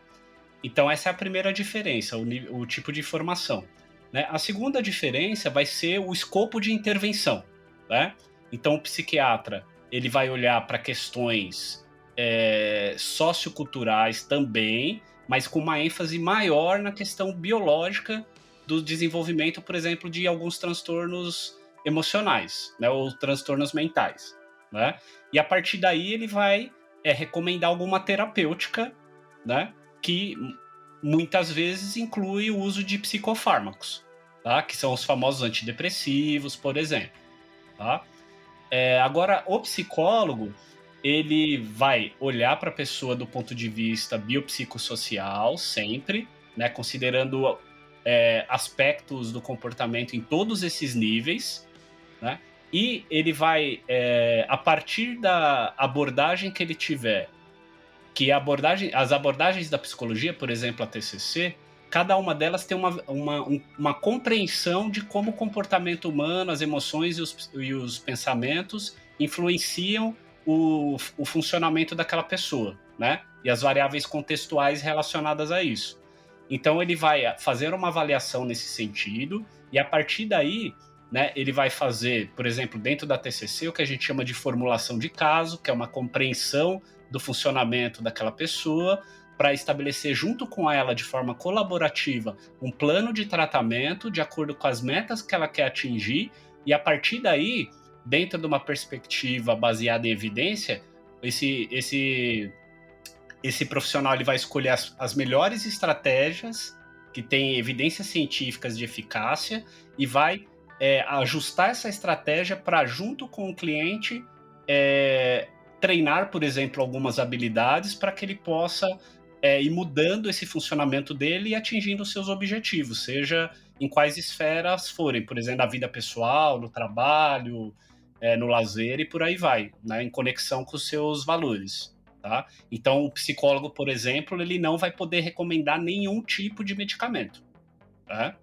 Então, essa é a primeira diferença, o tipo de formação, né? A segunda diferença vai ser o escopo de intervenção, né? Então, o psiquiatra, ele vai olhar para questões socioculturais também, mas com uma ênfase maior na questão biológica do desenvolvimento, por exemplo, de alguns transtornos emocionais, né, ou transtornos mentais, né? E a partir daí ele vai recomendar alguma terapêutica, né, que muitas vezes inclui o uso de psicofármacos, tá? Que são os famosos antidepressivos, por exemplo, tá? Agora, o psicólogo, ele vai olhar para a pessoa do ponto de vista biopsicossocial, sempre, né, considerando aspectos do comportamento em todos esses níveis, né? E ele vai, a partir da abordagem que ele tiver, que as abordagens da psicologia, por exemplo, a TCC, cada uma delas tem uma compreensão de como o comportamento humano, as emoções e os pensamentos influenciam o funcionamento daquela pessoa, né? E as variáveis contextuais relacionadas a isso. Então ele vai fazer uma avaliação nesse sentido e a partir daí, né, ele vai fazer, por exemplo, dentro da TCC, o que a gente chama de formulação de caso, que é uma compreensão do funcionamento daquela pessoa, para estabelecer junto com ela, de forma colaborativa, um plano de tratamento de acordo com as metas que ela quer atingir, e a partir daí, dentro de uma perspectiva baseada em evidência, esse profissional ele vai escolher as melhores estratégias que têm evidências científicas de eficácia e vai ajustar essa estratégia para, junto com o cliente, treinar, por exemplo, algumas habilidades para que ele possa ir mudando esse funcionamento dele e atingindo os seus objetivos, seja em quais esferas forem, por exemplo, na vida pessoal, no trabalho, no lazer e por aí vai, né, em conexão com os seus valores. Tá? Então, o psicólogo, por exemplo, ele não vai poder recomendar nenhum tipo de medicamento. Tá?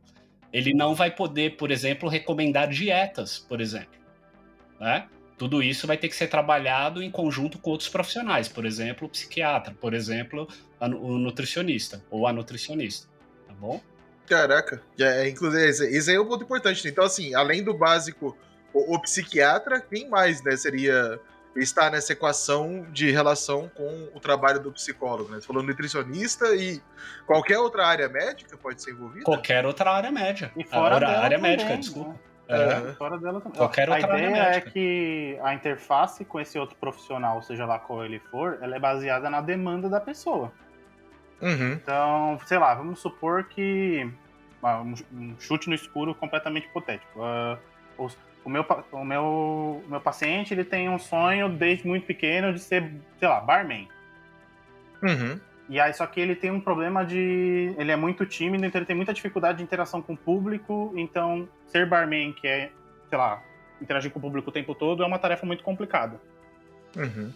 Ele não vai poder, por exemplo, recomendar dietas, por exemplo. Né? Tudo isso vai ter que ser trabalhado em conjunto com outros profissionais, por exemplo, o psiquiatra, por exemplo, o nutricionista ou a nutricionista, tá bom? Caraca, inclusive, esse aí é um ponto importante. Então, assim, além do básico, o psiquiatra, quem mais, né, seria estar nessa equação de relação com o trabalho do psicólogo, né? Você falou nutricionista e qualquer outra área médica pode ser envolvida? Qualquer outra área médica. E fora dela área também, médica, desculpa. Né? Fora dela também. Qualquer outra área ideia médica. É que a interface com esse outro profissional, seja lá qual ele for, ela é baseada na demanda da pessoa. Uhum. Então, sei lá, vamos supor que um chute no escuro completamente hipotético. O meu paciente, ele tem um sonho desde muito pequeno de ser, sei lá, barman. Uhum. E aí, só que ele tem um problema de... Ele é muito tímido, então ele tem muita dificuldade de interação com o público. Então, ser barman, que é, sei lá, interagir com o público o tempo todo, é uma tarefa muito complicada. Uhum.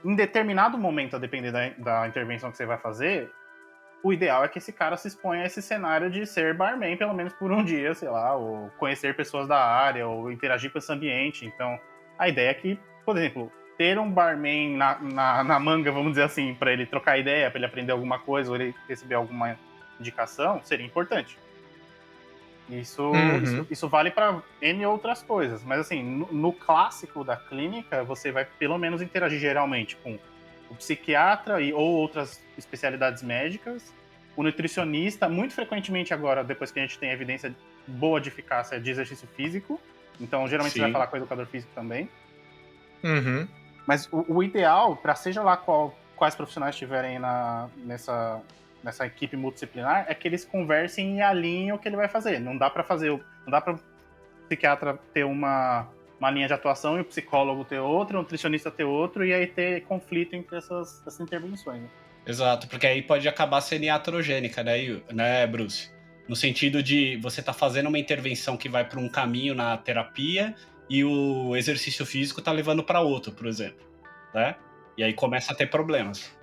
Em determinado momento, a depender da intervenção que você vai fazer, o ideal é que esse cara se exponha a esse cenário de ser barman, pelo menos por um dia, sei lá, ou conhecer pessoas da área, ou interagir com esse ambiente. Então, a ideia é que, por exemplo, ter um barman na manga, vamos dizer assim, para ele trocar ideia, para ele aprender alguma coisa, ou ele receber alguma indicação, seria importante. Isso vale para N outras coisas, mas assim, no clássico da clínica, você vai pelo menos interagir geralmente com o psiquiatra ou outras especialidades médicas, o nutricionista, muito frequentemente agora, depois que a gente tem evidência boa de eficácia de exercício físico, então geralmente Você vai falar com o educador físico também. Uhum. Mas o ideal, para seja lá quais profissionais estiverem nessa equipe multidisciplinar, é que eles conversem e alinhem o que ele vai fazer. Não dá para o psiquiatra ter uma linha de atuação e o psicólogo ter outra, o nutricionista ter outro, e aí ter conflito entre essas intervenções. Né? Exato, porque aí pode acabar sendo iatrogênica, né, Bruce? No sentido de você tá fazendo uma intervenção que vai para um caminho na terapia e o exercício físico tá levando para outro, por exemplo, né? E aí começa a ter problemas.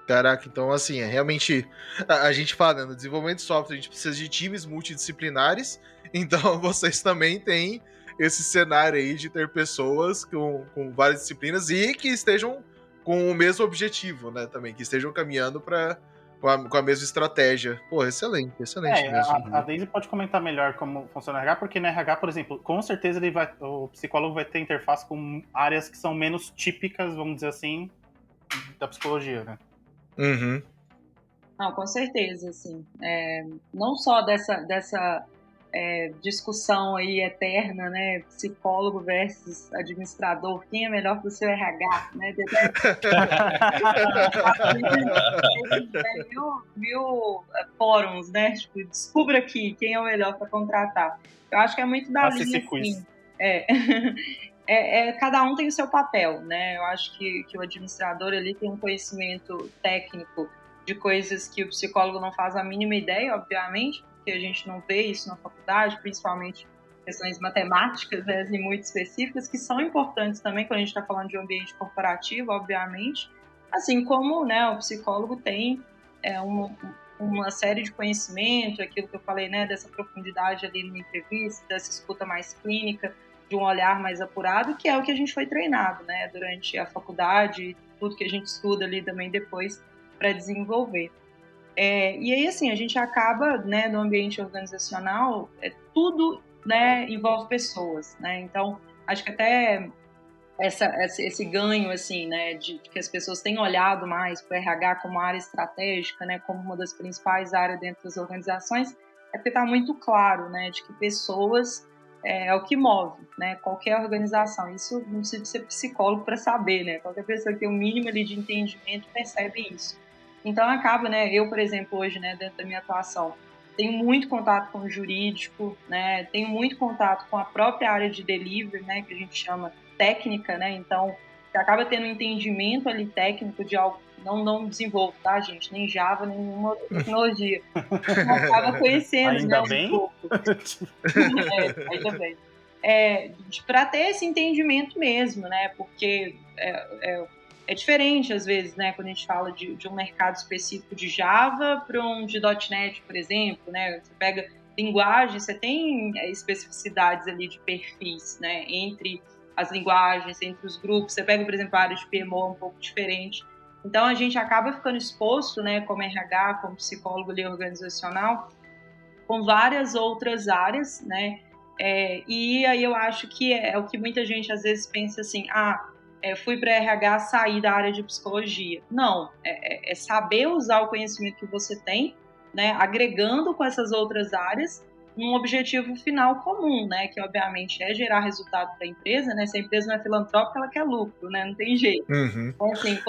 Caraca, então assim, realmente a gente fala, né, no desenvolvimento de software a gente precisa de times multidisciplinares, então vocês também têm esse cenário aí de ter pessoas com várias disciplinas e que estejam com o mesmo objetivo, né, também, que estejam caminhando com a mesma estratégia. Pô, excelente mesmo. A Daisy pode comentar melhor como funciona o RH, porque no RH, por exemplo, com certeza o psicólogo vai ter interface com áreas que são menos típicas, vamos dizer assim, da psicologia, né? Uhum. Não, com certeza, assim. Não só dessa discussão aí eterna, né? Psicólogo versus administrador, quem é melhor para o seu RH, né? mil fóruns, né? Tipo, descubra aqui quem é o melhor para contratar. Eu acho que é muito da linha, assim. Cada um tem o seu papel, né? Eu acho que o administrador ele tem um conhecimento técnico de coisas que o psicólogo não faz a mínima ideia, obviamente, porque a gente não vê isso na faculdade, principalmente questões matemáticas, né, assim, muito específicas, que são importantes também quando a gente está falando de um ambiente corporativo, obviamente, assim como, né, o psicólogo tem uma série de conhecimento, aquilo que eu falei, né, dessa profundidade ali na entrevista, dessa escuta mais clínica, de um olhar mais apurado, que é o que a gente foi treinado, né, durante a faculdade, tudo que a gente estuda ali também depois para desenvolver. E aí, assim, a gente acaba, né, no ambiente organizacional, tudo, né, envolve pessoas, né, então, acho que até esse ganho, assim, né, de que as pessoas têm olhado mais para o RH como área estratégica, né, como uma das principais áreas dentro das organizações, é porque está muito claro, né, de que pessoas é o que move, né, qualquer organização. Isso não precisa ser psicólogo para saber, né, qualquer pessoa que tem um mínimo ali de entendimento percebe isso. Então acaba, né, eu, por exemplo, hoje, né, dentro da minha atuação, tenho muito contato com o jurídico, né, tenho muito contato com a própria área de delivery, né, que a gente chama técnica, né? Então, você acaba tendo um entendimento ali técnico de algo que não desenvolve, tá, gente? Nem Java, nem nenhuma outra tecnologia. Você acaba conhecendo, Ainda né, bem? um pouco. Ainda bem. Para ter esse entendimento mesmo, né? Porque é diferente, às vezes, né? Quando a gente fala de um mercado específico de Java para um de .NET, por exemplo, né? Você pega linguagem, você tem especificidades ali de perfis, né? Entre as linguagens, entre os grupos. Você pega, por exemplo, a área de PMO um pouco diferente. Então, a gente acaba ficando exposto, né, como RH, como psicólogo ali organizacional, com várias outras áreas, né? E aí eu acho que é o que muita gente às vezes pensa assim, fui para RH, sair da área de psicologia. Não, é saber usar o conhecimento que você tem, né, agregando com essas outras áreas, um objetivo final comum, né, que obviamente é gerar resultado para a empresa, né, se a empresa não é filantrópica, ela quer lucro, né, não tem jeito. Então, assim,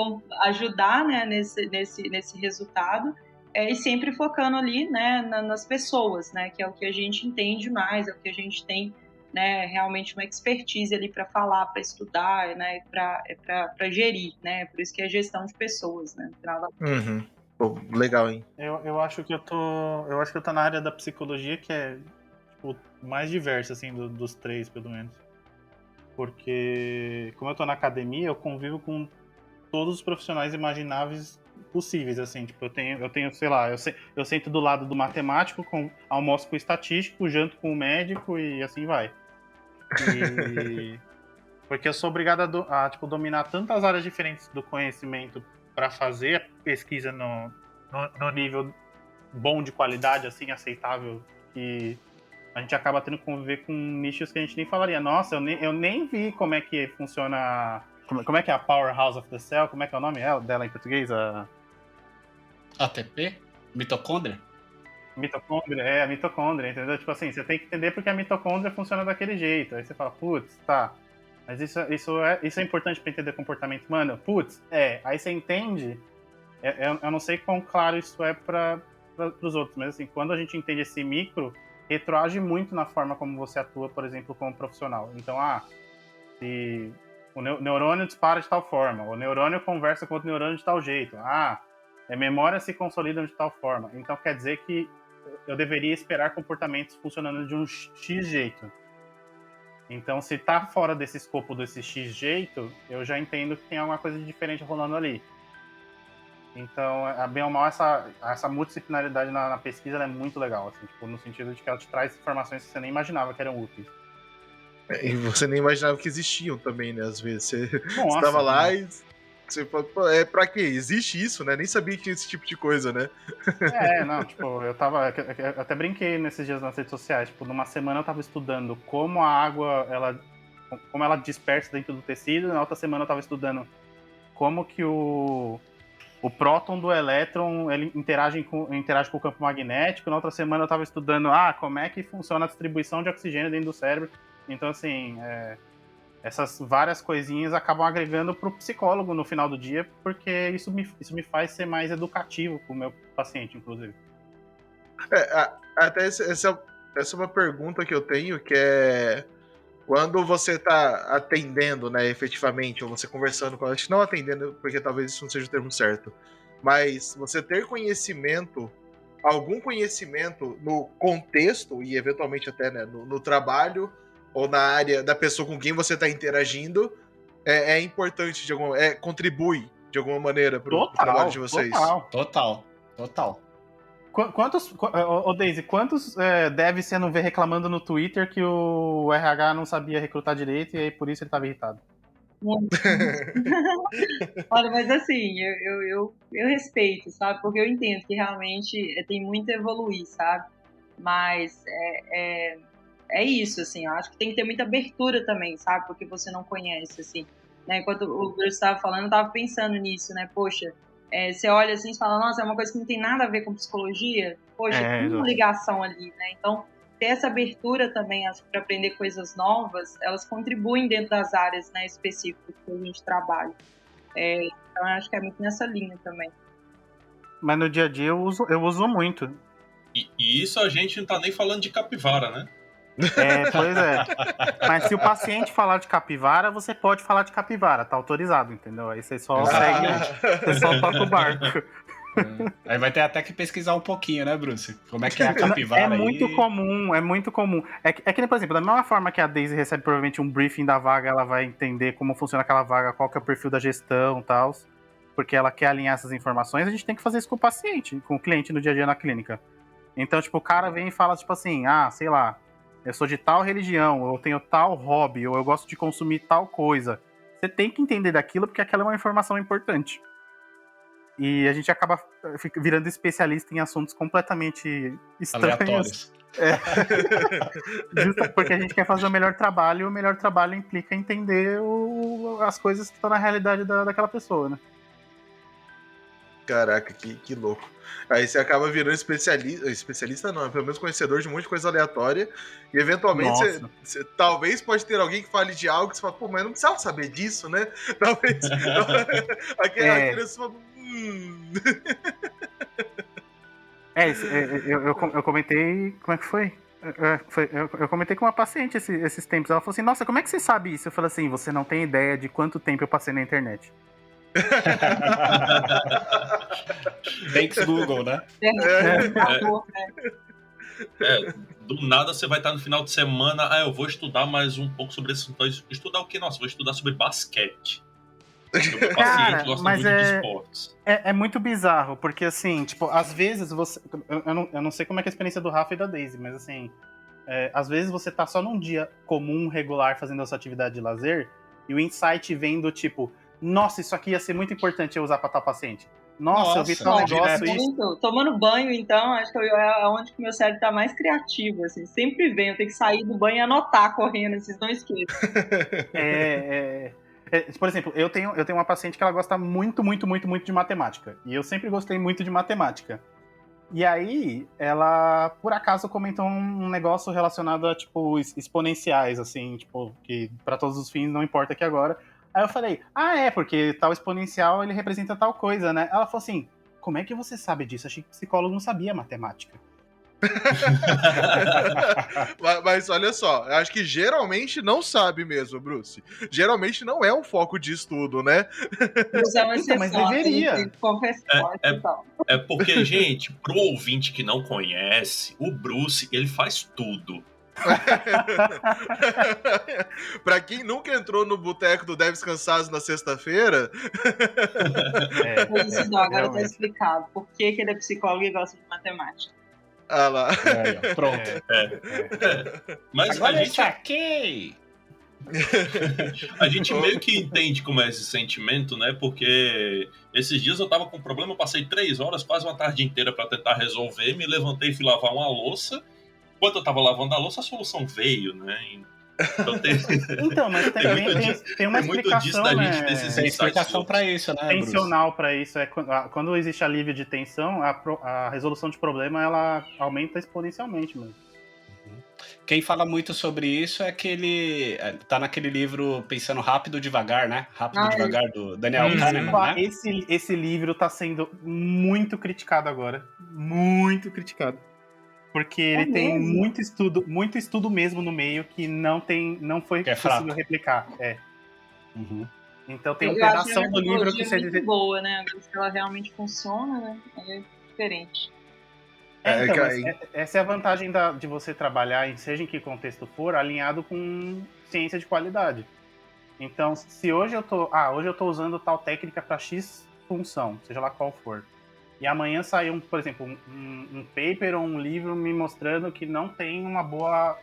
ajudar, né, nesse resultado, e sempre focando ali, né, nas pessoas, né, que é o que a gente entende mais, é o que a gente tem, né, realmente uma expertise ali para falar, para estudar, né, para gerir, né, por isso que é gestão de pessoas, né, no final da... Pô, legal, hein? Eu acho que eu tô na área da psicologia que é tipo, mais diversa, assim, dos três, pelo menos. Porque, como eu tô na academia, eu convivo com todos os profissionais imagináveis possíveis, assim, tipo, eu tenho, sei lá, eu sento do lado do matemático, almoço com o estatístico, janto com o médico e assim vai. Porque eu sou obrigado a tipo, dominar tantas áreas diferentes do conhecimento para fazer a pesquisa no nível bom de qualidade, assim, aceitável, que a gente acaba tendo que conviver com nichos que a gente nem falaria. Nossa, eu nem vi como é que funciona... Como é que é a Powerhouse of the Cell? Como é que é o nome dela em português? ATP? Mitocôndria? Mitocôndria, a mitocôndria, entendeu? Tipo assim, você tem que entender porque a mitocôndria funciona daquele jeito. Aí você fala, putz, tá. Mas isso é importante para entender comportamento humano? Putz, Aí você entende. Eu não sei quão claro isso é para os outros, mas assim, quando a gente entende esse micro, retroage muito na forma como você atua, por exemplo, como profissional. Então, se o neurônio dispara de tal forma, o neurônio conversa com outro neurônio de tal jeito, memória se consolida de tal forma. Então, quer dizer que eu deveria esperar comportamentos funcionando de um X jeito. Então, se tá fora desse escopo desse X jeito, eu já entendo que tem alguma coisa de diferente rolando ali. Então, bem ou mal, essa multidisciplinaridade na pesquisa ela é muito legal, assim, tipo, no sentido de que ela te traz informações que você nem imaginava que eram úteis. E você nem imaginava que existiam também, né? Às vezes você Nossa, estava lá e você fala, pô, pra quê? Existe isso, né? Nem sabia que tinha esse tipo de coisa, né? Não, tipo, eu até brinquei nesses dias nas redes sociais, tipo, numa semana eu tava estudando como a água, como ela dispersa dentro do tecido, na outra semana eu tava estudando como que o próton do elétron ele interage com o campo magnético. Na outra semana eu estava estudando como é que funciona a distribuição de oxigênio dentro do cérebro. Então, assim, essas várias coisinhas acabam agregando para o psicólogo no final do dia, porque isso me faz ser mais educativo com o meu paciente, inclusive. Até essa é uma pergunta que eu tenho, que é quando você está atendendo, né, efetivamente, ou você conversando com ela, acho que não atendendo, porque talvez isso não seja o termo certo, mas você ter conhecimento algum conhecimento no contexto e eventualmente até, né, no trabalho ou na área da pessoa com quem você está interagindo é importante, contribui de alguma maneira para o trabalho de vocês. Total. Daisy, quantos devs você não vê reclamando no Twitter que o RH não sabia recrutar direito e aí por isso ele estava irritado? Olha, mas assim, eu respeito, sabe? Porque eu entendo que realmente tem muito a evoluir, sabe? Mas é isso, assim, eu acho que tem que ter muita abertura também, sabe? Porque você não conhece, assim. Né? Enquanto o Bruce estava falando, eu estava pensando nisso, né? Poxa, você olha assim e fala, nossa, é uma coisa que não tem nada a ver com psicologia. Poxa, tem uma ligação ali, né? Então, ter essa abertura também para aprender coisas novas, elas contribuem dentro das áreas, né, específicas que a gente trabalha. Então, eu acho que é muito nessa linha também. Mas no dia a dia eu uso muito. E isso a gente não tá nem falando de capivara, né? Pois é. Mas se o paciente falar de capivara, você pode falar de capivara, tá autorizado, entendeu? Aí você só segue, você só toca o barco. Aí vai ter até que pesquisar um pouquinho, né, Bruce? Como é que é a capivara É muito comum. É que nem, por exemplo, da mesma forma que a Daisy recebe provavelmente um briefing da vaga, ela vai entender como funciona aquela vaga, qual que é o perfil da gestão e tal, porque ela quer alinhar essas informações, a gente tem que fazer isso com o paciente, com o cliente no dia a dia na clínica. Então, tipo, o cara vem e fala, tipo assim, sei lá, eu sou de tal religião, ou eu tenho tal hobby, ou eu gosto de consumir tal coisa. Você tem que entender daquilo, porque aquela é uma informação importante. E a gente acaba virando especialista em assuntos completamente estranhos. Aleatórios. Justo porque a gente quer fazer o melhor trabalho, e o melhor trabalho implica entender as coisas que estão na realidade daquela pessoa, né? Caraca, que louco. Aí você acaba virando especialista não, pelo menos conhecedor de um monte de coisa aleatória, e eventualmente você talvez pode ter alguém que fale de algo que você fala, pô, mas eu não precisava saber disso, né? Talvez aquele fala, eu comentei, como é que foi? Eu comentei com uma paciente esses tempos, ela falou assim, nossa, como é que você sabe isso? Eu falei assim, você não tem ideia de quanto tempo eu passei na internet. Thanks Google, né? Do nada você vai estar no final de semana, eu vou estudar mais um pouco sobre isso. Então, estudar o quê? Nossa, vou estudar sobre basquete. O meu paciente gosta muito de esportes. É muito bizarro, porque assim, tipo, às vezes você... Eu não sei como é que é a experiência do Rafa e da Daisy, mas assim, às vezes você tá só num dia comum, regular, fazendo a sua atividade de lazer, e o insight vem do tipo, nossa, isso aqui ia ser muito importante eu usar pra tal paciente. Nossa, eu vi tal negócio isso. Tomando banho, então, acho que é onde que o meu cérebro tá mais criativo, assim. Sempre vem, eu tenho que sair do banho e anotar correndo, vocês não esqueçam. Por exemplo, eu tenho uma paciente que ela gosta muito, muito, muito, muito de matemática. E eu sempre gostei muito de matemática. E aí, ela, por acaso, comentou um negócio relacionado a, tipo, exponenciais, assim, tipo, que pra todos os fins não importa aqui agora. Aí eu falei, porque tal exponencial, ele representa tal coisa, né? Ela falou assim, como é que você sabe disso? Achei que psicólogo não sabia matemática. Mas olha só, eu acho que geralmente não sabe mesmo, Bruce. Geralmente não é um foco de estudo, né? Mas deveria. É porque, gente, pro ouvinte que não conhece, o Bruce, ele faz tudo. Pra quem nunca entrou no boteco do Devs Cansados na sexta-feira. Agora tá explicado por que ele é psicólogo e gosta de matemática. Ah lá. Pronto. Mas agora a gente saquei! A gente meio que entende como é esse sentimento, né? Porque esses dias eu tava com um problema, eu passei 3 horas, quase uma tarde inteira pra tentar resolver, me levantei e fui lavar uma louça. Enquanto eu tava lavando a louça, a solução veio, né? Então, mas tem uma explicação, né? Tem explicação para isso, né, tensional para isso. Quando existe alívio de tensão, a resolução de problema ela aumenta exponencialmente mesmo. Quem fala muito sobre isso é aquele... Tá naquele livro Pensando Rápido Devagar, né? Rápido Devagar, do Daniel Kahneman, né? Esse livro tá sendo muito criticado agora. Muito criticado. Porque ele tem muito estudo mesmo no meio que não foi possível replicar. Então tem um pedaço do livro que você diz. É muito boa, né? Se ela realmente funciona, né? É diferente. Então, essa é a vantagem de você trabalhar, seja em que contexto for, alinhado com ciência de qualidade. Então, se hoje eu tô usando tal técnica para X função, seja lá qual for, e amanhã sai, por exemplo, um paper ou um livro me mostrando que não tem uma boa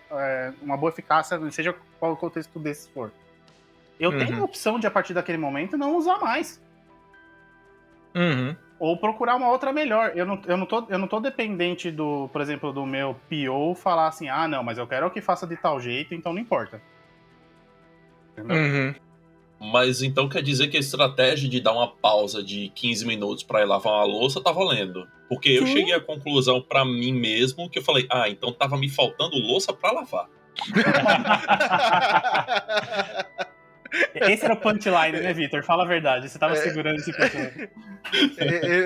eficácia, seja qual o contexto desse for. Eu tenho a opção de, a partir daquele momento, não usar mais. Ou procurar uma outra melhor. Eu não tô dependente por exemplo, do meu PO falar assim, não, mas eu quero que faça de tal jeito, então não importa. Entendeu? Mas então quer dizer que a estratégia de dar uma pausa de 15 minutos pra ir lavar uma louça tá valendo. Porque eu cheguei à conclusão pra mim mesmo que eu falei, então tava me faltando louça pra lavar. Esse era o punchline, né, Vitor? Fala a verdade. Você tava segurando esse punchline.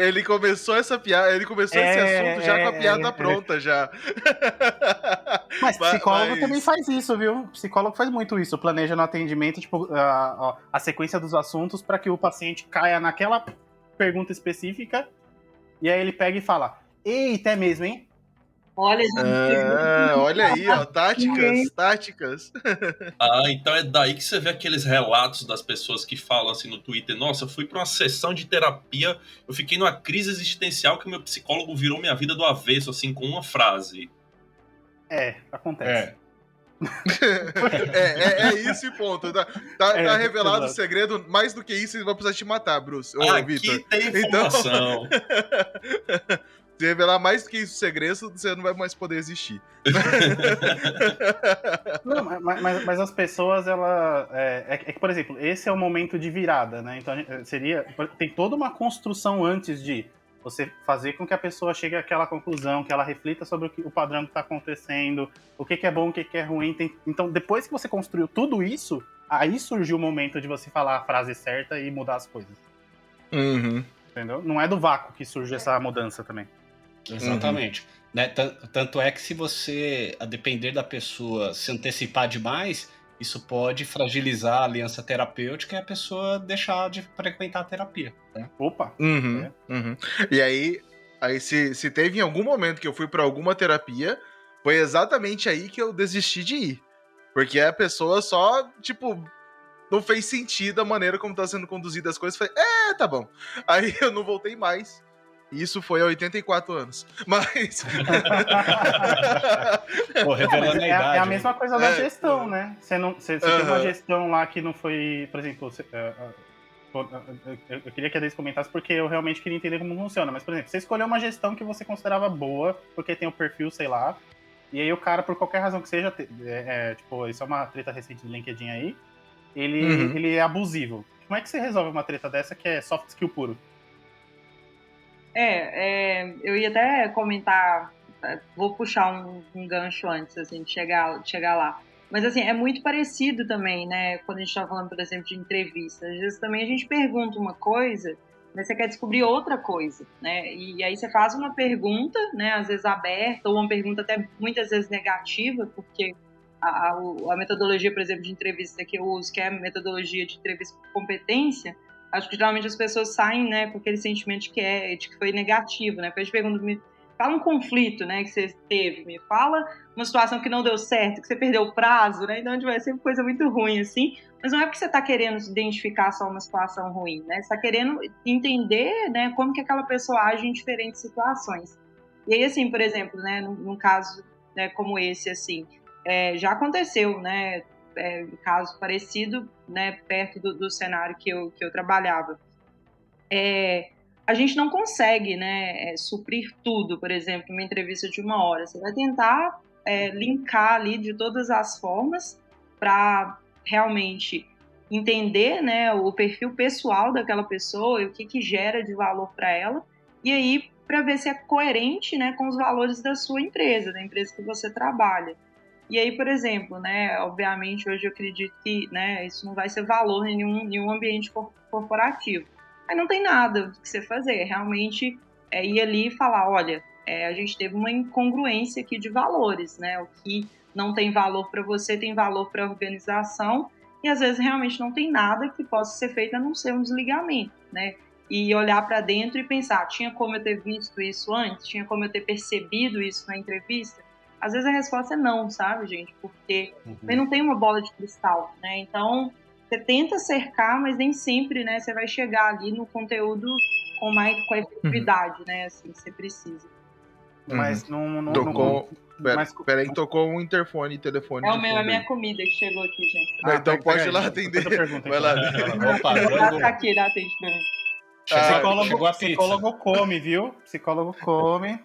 Ele começou essa piada, ele começou esse assunto já com a piada pronta, já. Mas psicólogo também faz isso, viu? Psicólogo faz muito isso. Planeja no atendimento, tipo, a sequência dos assuntos para que o paciente caia naquela pergunta específica. E aí ele pega e fala: eita, é mesmo, hein? Olha, olha aí, ó, táticas. Então é daí que você vê aqueles relatos das pessoas que falam assim no Twitter, nossa, eu fui pra uma sessão de terapia, eu fiquei numa crise existencial que o meu psicólogo virou minha vida do avesso, assim, com uma frase. Acontece. É isso e ponto. Tá revelado o segredo. Mais do que isso, ele vai precisar te matar, Bruce. Aqui Vitor. tem informação. Se revelar mais do que isso o segredo, você não vai mais poder existir. Não, mas as pessoas, que, por exemplo, esse é o momento de virada, né? Então tem toda uma construção antes de você fazer com que a pessoa chegue àquela conclusão, que ela reflita sobre o padrão que está acontecendo, o que é bom, o que é ruim. Então, depois que você construiu tudo isso, aí surgiu o momento de você falar a frase certa e mudar as coisas. Entendeu? Não é do vácuo que surge essa mudança também. Exatamente. Né? Tanto é que se você, a depender da pessoa, se antecipar demais, isso pode fragilizar a aliança terapêutica e a pessoa deixar de frequentar a terapia. Né? Opa! E aí se teve em algum momento que eu fui pra alguma terapia, foi exatamente aí que eu desisti de ir. Porque a pessoa só, tipo, não fez sentido a maneira como tá sendo conduzida as coisas. Falei, tá bom. Aí eu não voltei mais. Isso foi há 84 anos. Mas. Pô, revelando a idade. É a mesma coisa da gestão, né? Você tem uma gestão lá que não foi. Por exemplo, eu queria que a Deise comentasse porque eu realmente queria entender como funciona. Mas, por exemplo, você escolheu uma gestão que você considerava boa, porque tem o perfil, sei lá. E aí o cara, por qualquer razão que seja, tipo, isso é uma treta recente do LinkedIn aí, ele é abusivo. Como é que você resolve uma treta dessa que é soft skill puro? Eu ia até comentar, vou puxar um gancho antes, assim, de chegar lá. Mas, assim, é muito parecido também, né, quando a gente tá falando, por exemplo, de entrevista. Às vezes também a gente pergunta uma coisa, mas você quer descobrir outra coisa, né, e aí você faz uma pergunta, né, às vezes aberta, ou uma pergunta até muitas vezes negativa, porque a metodologia, por exemplo, de entrevista que eu uso, que é a metodologia de entrevista por competência, acho que geralmente as pessoas saem, né, com aquele sentimento de que foi negativo, né? Porque eu te pergunto, me fala um conflito, né, que você teve, me fala uma situação que não deu certo, que você perdeu o prazo, né? Então vai ser coisa muito ruim, assim. Mas não é porque você está querendo se identificar só uma situação ruim, né? Você está querendo entender, né, como que aquela pessoa age em diferentes situações. E aí, assim, por exemplo, né, num caso, né, como esse, assim, já aconteceu, né? Caso parecido, né, perto do cenário que eu trabalhava. A gente não consegue, né, suprir tudo, por exemplo, uma entrevista de 1 hora. Você vai tentar linkar ali de todas as formas para realmente entender, né, o perfil pessoal daquela pessoa e o que gera de valor para ela, e aí para ver se é coerente, né, com os valores da sua empresa, da empresa que você trabalha. E aí, por exemplo, né, obviamente hoje eu acredito que, né, isso não vai ser valor em nenhum ambiente corporativo. Aí não tem nada que você fazer, realmente ir ali e falar, olha, a gente teve uma incongruência aqui de valores, né, o que não tem valor para você tem valor para a organização, e às vezes realmente não tem nada que possa ser feito a não ser um desligamento, né. e olhar para dentro e pensar, tinha como eu ter visto isso antes? Tinha como eu ter percebido isso na entrevista? Às vezes a resposta é não, sabe, gente? Porque você não tem uma bola de cristal, né? Então, você tenta cercar, mas nem sempre, né, você vai chegar ali no conteúdo com a efetividade, né, assim, que você precisa. Mas não Tocou. mas- Peraí, tocou um telefone de É fundo a minha aí. comida que chegou aqui, gente. Não, então pega pode aí, ir lá depois atender. eu pergunto, Vai então. lá. Opa, Tá aqui, dá atende pra mim. chegou a pizza. Psicólogo come, viu? Psicólogo come.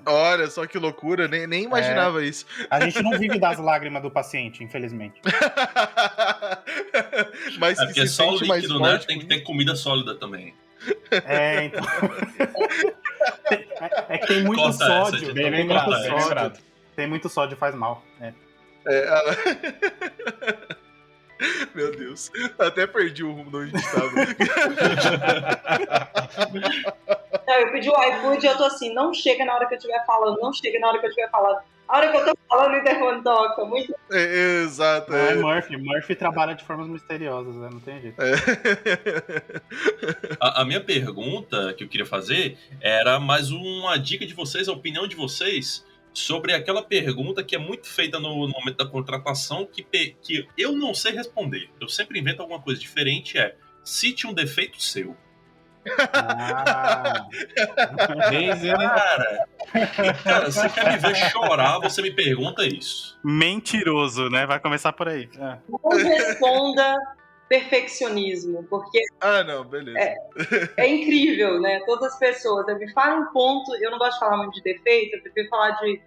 Olha só que loucura, nem imaginava isso. A gente não vive das lágrimas do paciente, infelizmente. Mas É que porque se só o sente mais líquido, né? forte Tem que com ter comida sólida também. Então. É que tem muito Corta essa, sódio. gente. Bem Tem lembrado, muito bem sódio. lembrado. Tem muito sódio, faz mal. Meu Deus. Até perdi o rumo de onde estava. Não, eu pedi o iFood e eu tô assim, não chega na hora que eu estiver falando, não chega na hora que eu estiver falando. A hora que eu tô falando, o interfone toca. Muito... Exato. Não é Murphy. Murphy trabalha de formas misteriosas, né? Não tem jeito. A minha pergunta que eu queria fazer era mais uma dica de vocês, a opinião de vocês sobre aquela pergunta que é muito feita no momento da contratação que eu não sei responder. Eu sempre invento alguma coisa diferente, cite um defeito seu. Cara, você quer me ver chorar, você me pergunta isso. Mentiroso, né? Vai começar por aí. Não responda perfeccionismo, porque Não, beleza. é incrível, né? Todas as pessoas. Me fala um ponto, eu não gosto de falar muito de defeito, eu prefiro falar de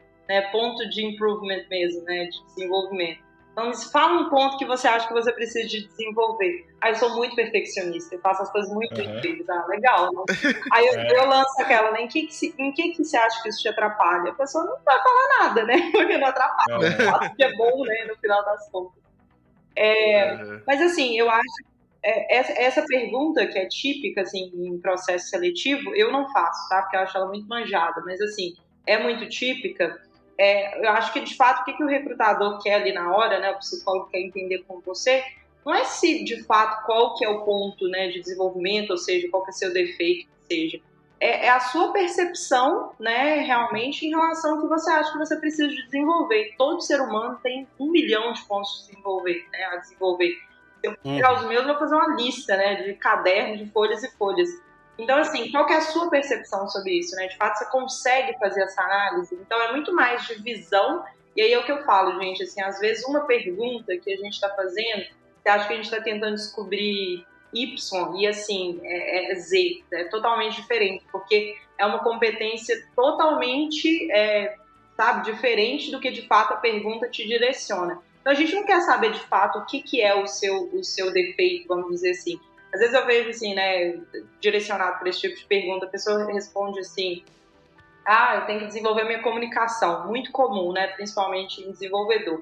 ponto de improvement mesmo, né? De desenvolvimento. Então, me fala um ponto que você acha que você precisa de desenvolver. Eu sou muito perfeccionista, eu faço as coisas muito perfeitas. Legal, né? Aí eu lanço aquela, né? Em que você acha que isso te atrapalha? A pessoa não vai falar nada, né? Porque não atrapalha. Eu acho que é bom, né? No final das contas. Mas, assim, eu acho essa pergunta que é típica, assim, em processo seletivo, eu não faço, tá? Porque eu acho ela muito manjada. Mas, assim, é muito típica. Eu acho que, de fato, o que o recrutador quer ali na hora, né? O psicólogo quer entender com você, não é se, de fato, qual que é o ponto, né, de desenvolvimento, ou seja, qual que é o seu defeito, que seja. É a sua percepção, né, realmente, em relação ao que você acha que você precisa de desenvolver. Todo ser humano tem 1 milhão de pontos de desenvolver, né, a desenvolver. Se eu pegar os meus, eu vou fazer uma lista, né, de cadernos, de folhas e folhas. Então, assim, qual que é a sua percepção sobre isso, né? De fato, você consegue fazer essa análise? Então, é muito mais de visão. E aí é o que eu falo, gente, assim, às vezes uma pergunta que a gente está fazendo, você acha que a gente está tentando descobrir Y e, assim, é Z. É totalmente diferente, porque é uma competência totalmente, sabe, diferente do que, de fato, a pergunta te direciona. Então, a gente não quer saber, de fato, o que é o seu defeito, vamos dizer assim. Às vezes eu vejo, assim, né, direcionado para esse tipo de pergunta, a pessoa responde assim, eu tenho que desenvolver minha comunicação, muito comum, né, principalmente em desenvolvedor.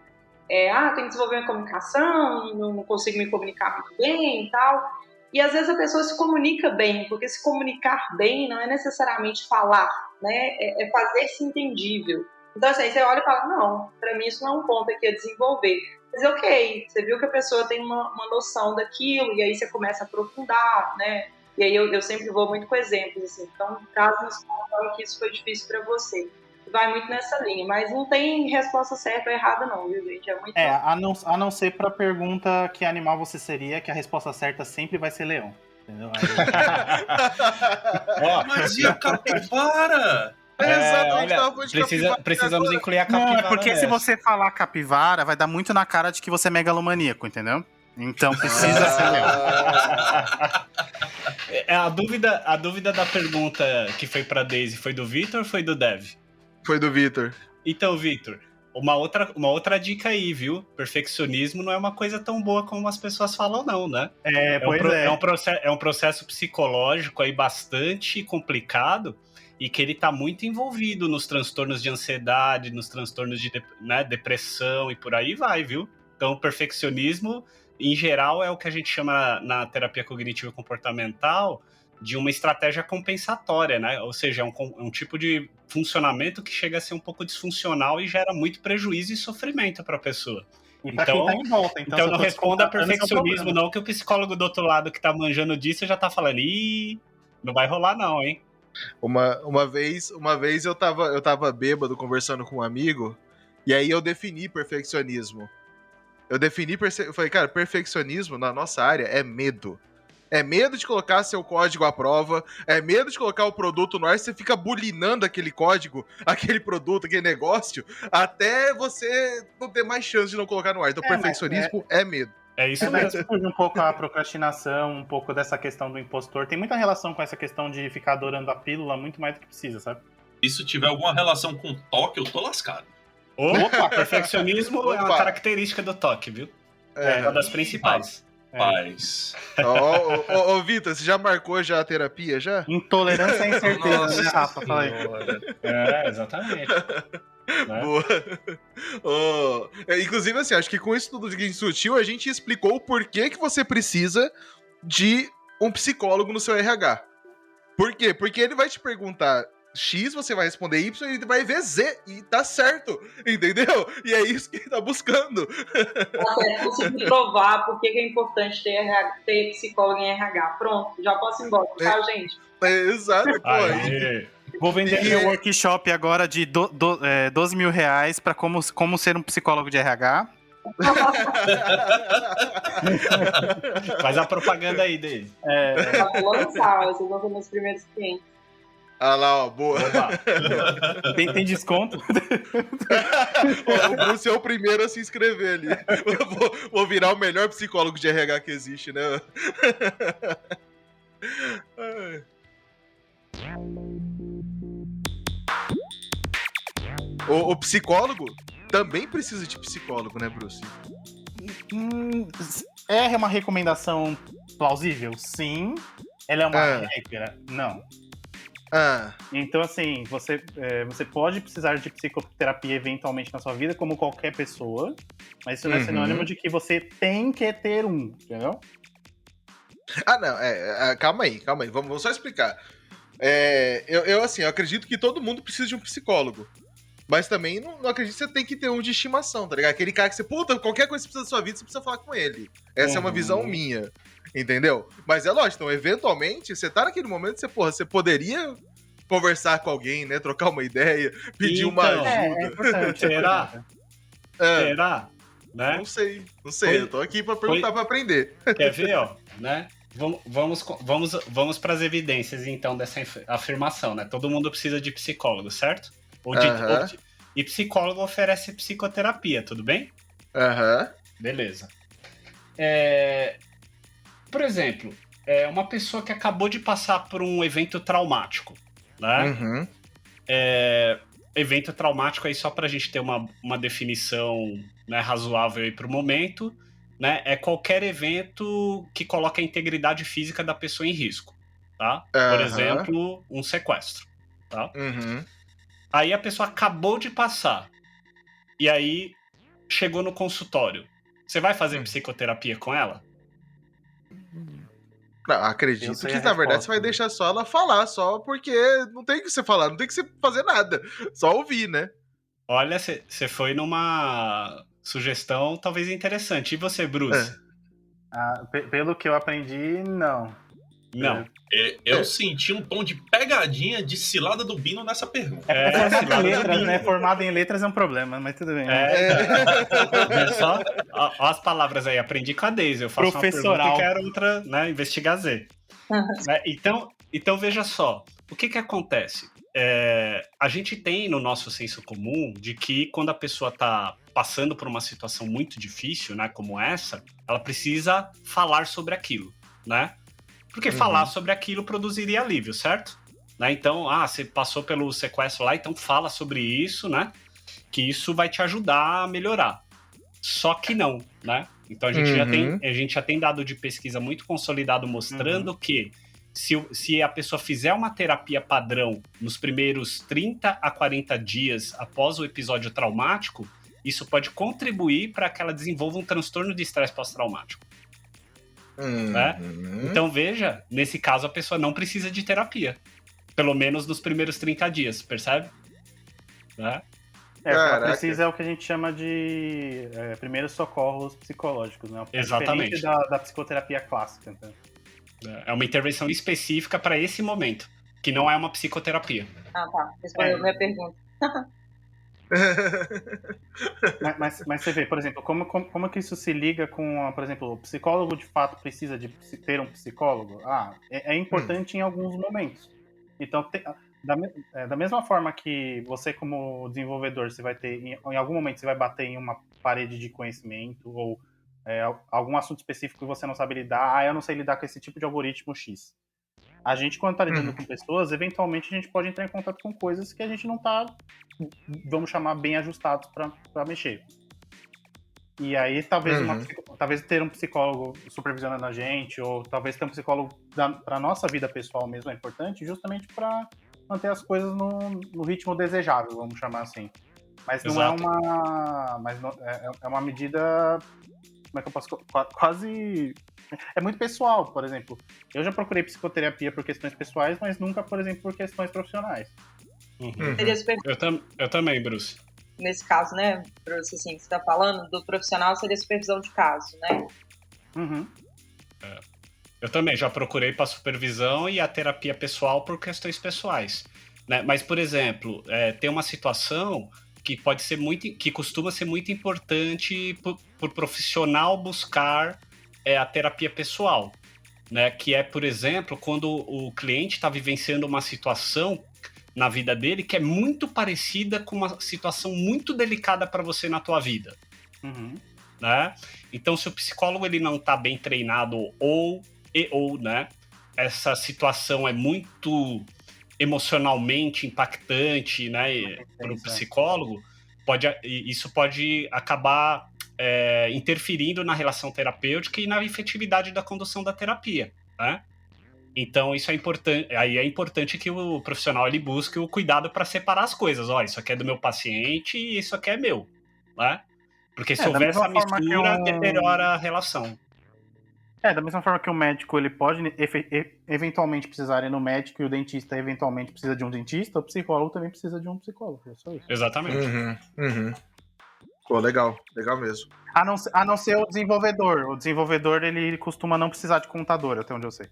Eu tenho que desenvolver minha comunicação, não consigo me comunicar muito bem e tal. E às vezes a pessoa se comunica bem, porque se comunicar bem não é necessariamente falar, né, é fazer-se entendível. Então, assim, aí você olha e fala, não, para mim isso não é um ponto aqui a desenvolver. Mas ok, você viu que a pessoa tem uma noção daquilo, e aí você começa a aprofundar, né? E aí eu sempre vou muito com exemplos, assim. Então, traz uma situação que isso foi difícil para você. Vai muito nessa linha, mas não tem resposta certa ou errada não, viu, gente? É muito... a não ser pra pergunta que animal você seria, que a resposta certa sempre vai ser leão. Entendeu? Mas e a capivara? Exatamente, precisamos incluir a capivara. Não, é porque se nessa. você falar capivara, vai dar muito na cara de que você é megalomaníaco, entendeu? Então precisa ser leão. A dúvida da pergunta que foi pra Daisy foi do Vitor ou foi do Dev? Foi do Vitor. Então, Vitor, uma outra dica aí, viu? Perfeccionismo não é uma coisa tão boa como as pessoas falam, não, né? É um processo psicológico aí bastante complicado e que ele está muito envolvido nos transtornos de ansiedade, nos transtornos de depressão e por aí vai, viu? Então, o perfeccionismo, em geral, é o que a gente chama na terapia cognitivo comportamental de uma estratégia compensatória, né? Ou seja, é um tipo de funcionamento que chega a ser um pouco disfuncional e gera muito prejuízo e sofrimento para a pessoa. E pra quem tá em volta. Então não responda a perfeccionismo, não, que o psicólogo do outro lado que tá manjando disso já tá falando, Não vai rolar não, hein? Uma vez eu tava bêbado conversando com um amigo, e aí eu defini perfeccionismo. Eu falei, cara, perfeccionismo na nossa área é medo. É medo de colocar seu código à prova, é medo de colocar o produto no ar, você fica bulinando aquele código, aquele produto, aquele negócio, até você não ter mais chance de não colocar no ar. Então, perfeccionismo é medo. É isso Mas mesmo. fugir um pouco a procrastinação, um pouco dessa questão do impostor. Tem muita relação com essa questão de ficar adorando a pílula muito mais do que precisa, sabe? Se isso tiver alguma relação com toque, eu tô lascado. Opa, perfeccionismo é uma Opa. característica do toque, viu? É uma das principais. Paz. Ô, Vitor, você já marcou já a terapia, já? Intolerância à incerteza, Nossa né, Rafa? Fala aí. Exatamente. Né? Boa. Inclusive, assim, acho que com isso tudo que a gente discutiu, a gente explicou o porquê que você precisa de um psicólogo no seu RH. Por quê? Porque ele vai te perguntar X, você vai responder Y e ele vai ver Z. E tá certo, entendeu? E é isso que ele tá buscando. Até conseguir provar por que é importante ter psicólogo em RH. Pronto, já posso ir embora, tá, gente? Exato, pô. Aí. Vou vender meu workshop agora de 12 mil reais pra como ser um psicólogo de RH. Faz a propaganda aí dele. Já vou lançar, vocês vão ser meus primeiros clientes. Ah lá, ó, boa. Opa. Tem desconto? O Bruce é o primeiro a se inscrever ali. Vou virar o melhor psicólogo de RH que existe, né? O psicólogo também precisa de psicólogo, né, Bruce? É uma recomendação plausível? Sim. Ela é uma regra? Não. Então, assim, você pode precisar de psicoterapia eventualmente na sua vida, como qualquer pessoa, mas isso não é sinônimo de que você tem que ter um, entendeu? Não, calma aí, vamos só explicar. Eu acredito que todo mundo precisa de um psicólogo. Mas também não acredito que você tem que ter um de estimação, tá ligado? Aquele cara que você, qualquer coisa que precisa da sua vida, você precisa falar com ele. Essa é uma visão minha, entendeu? Mas é lógico, então, eventualmente, você tá naquele momento, você poderia conversar com alguém, né? Trocar uma ideia, pedir uma ajuda. É importante. Será? Será? Né? Não sei. Eu tô aqui pra perguntar, pra aprender. Quer ver, ó, né? Vamos para as evidências, então, dessa afirmação, né? Todo mundo precisa de psicólogo, certo? E psicólogo oferece psicoterapia, tudo bem? Beleza. Por exemplo, uma pessoa que acabou de passar por um evento traumático, né? Evento traumático aí, só para a gente ter uma definição, né, razoável aí para o momento, né? É qualquer evento que coloca a integridade física da pessoa em risco, tá? Por exemplo, um sequestro, tá? Aí a pessoa acabou de passar. E aí chegou no consultório. Você vai fazer psicoterapia com ela? Não, acredito que, na verdade, você vai deixar só ela falar, só porque não tem que você falar, não tem que você fazer nada. Só ouvir, né? Olha, você foi numa sugestão talvez interessante. E você, Bruce? Pelo que eu aprendi, não. Não. Eu senti um tom de pegadinha de cilada do Bino nessa pergunta. Formado em letras, né? Formado em letras é um problema, mas tudo bem. Só ó, as palavras aí, aprendi com a Deise. Eu faço professoral. Uma pergunta e quero outra, né? Investigar Z. Né? Então, veja só. O que acontece? A gente tem no nosso senso comum de que quando a pessoa está passando por uma situação muito difícil, né, como essa, ela precisa falar sobre aquilo, né? Porque falar sobre aquilo produziria alívio, certo? Né? Então, você passou pelo sequestro lá, então fala sobre isso, né? Que isso vai te ajudar a melhorar. Só que não, né? Então a gente já tem dado de pesquisa muito consolidado mostrando que se a pessoa fizer uma terapia padrão nos primeiros 30 a 40 dias após o episódio traumático, isso pode contribuir para que ela desenvolva um transtorno de estresse pós-traumático. Né? Então veja, nesse caso a pessoa não precisa de terapia. Pelo menos nos primeiros 30 dias, percebe? Né? O que ela precisa é o que a gente chama de primeiros socorros psicológicos, né? Exatamente. Diferente da psicoterapia clássica. Então. É uma intervenção específica para esse momento, que não é uma psicoterapia. Ah, tá. Respondeu a minha pergunta. Mas você vê, por exemplo, como que isso se liga com, por exemplo, o psicólogo de fato precisa de ter um psicólogo? É importante em alguns momentos. Então, da mesma forma que você, como desenvolvedor, você vai ter, em algum momento, você vai bater em uma parede de conhecimento ou algum assunto específico que você não sabe lidar. Eu não sei lidar com esse tipo de algoritmo X. A gente, quando está lidando com pessoas, eventualmente a gente pode entrar em contato com coisas que a gente não está, vamos chamar, bem ajustados para mexer. E aí, talvez ter um psicólogo supervisionando a gente, ou talvez ter um psicólogo para nossa vida pessoal mesmo é importante, justamente para manter as coisas no ritmo desejável, vamos chamar assim. Mas não Exato. é uma medida, como é que eu posso, quase... É muito pessoal, por exemplo. Eu já procurei psicoterapia por questões pessoais, mas nunca, por exemplo, por questões profissionais. Seria super... Eu também, Bruce. Nesse caso, né, Bruce, assim, você tá falando do profissional, seria supervisão de caso, né? Uhum. Eu também já procurei para supervisão e a terapia pessoal por questões pessoais, né? Mas, por exemplo, tem uma situação que que costuma ser muito importante por profissional buscar a terapia pessoal, né? Que é, por exemplo, quando o cliente está vivenciando uma situação na vida dele que é muito parecida com uma situação muito delicada para você na tua vida, né? Então, se o psicólogo ele não está bem treinado ou, né, essa situação é muito emocionalmente impactante, né, para o psicólogo, isso pode acabar interferindo na relação terapêutica e na efetividade da condução da terapia, né? Então, isso é importante. Aí é importante que o profissional ele busque o cuidado para separar as coisas. Ó, isso aqui é do meu paciente e isso aqui é meu, né? Porque se houver essa mistura, deteriora a relação. Da mesma forma que o médico ele pode eventualmente precisar ir no médico e o dentista eventualmente precisa de um dentista, o psicólogo também precisa de um psicólogo. É só isso. Exatamente. Pô, legal mesmo. A não ser o desenvolvedor. O desenvolvedor ele costuma não precisar de contador, até onde eu sei.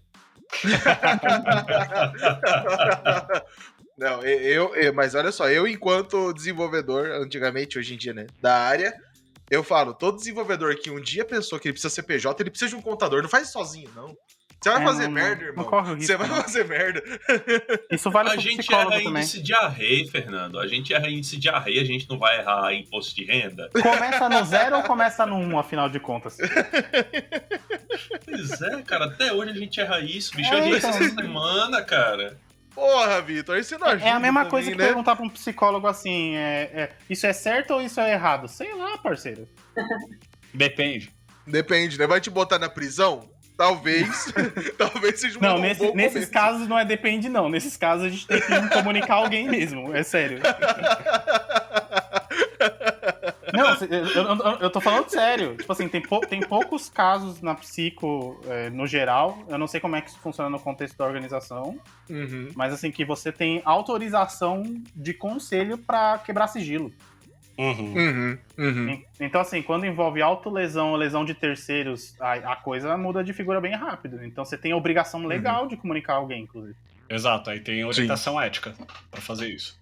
Não, mas olha só, eu enquanto desenvolvedor, antigamente, hoje em dia, né, da área, eu falo, todo desenvolvedor que um dia pensou que ele precisa ser PJ, ele precisa de um contador, não faz isso sozinho, não. Você vai fazer merda, irmão. Não corre o risco, Você vai fazer merda. Isso vale pro psicólogo também. A gente erra índice de array, Fernando. A gente erra índice de array, a gente não vai errar imposto de renda. Começa no 0 ou começa no 1, afinal de contas? Pois é, cara, até hoje a gente erra isso. Bicho, eu errei essa semana, cara. Porra, Vitor, isso não ajuda. É a mesma coisa também, que né? perguntar pra um psicólogo assim, isso é certo ou isso é errado? Sei lá, parceiro. Depende. Depende, né? Vai te botar na prisão? Talvez. Talvez seja um Não, bom nesses casos não é depende, não. Nesses casos a gente tem que comunicar alguém mesmo, é sério. Não, eu tô falando sério. Tipo assim, tem poucos casos na psico, no geral. Eu não sei como é que isso funciona no contexto da organização. Mas assim, que você tem autorização de conselho pra quebrar sigilo. Então, assim, quando envolve autolesão ou lesão de terceiros, a coisa muda de figura bem rápido. Então, você tem a obrigação legal de comunicar alguém, inclusive. Exato, aí tem orientação ética pra fazer isso.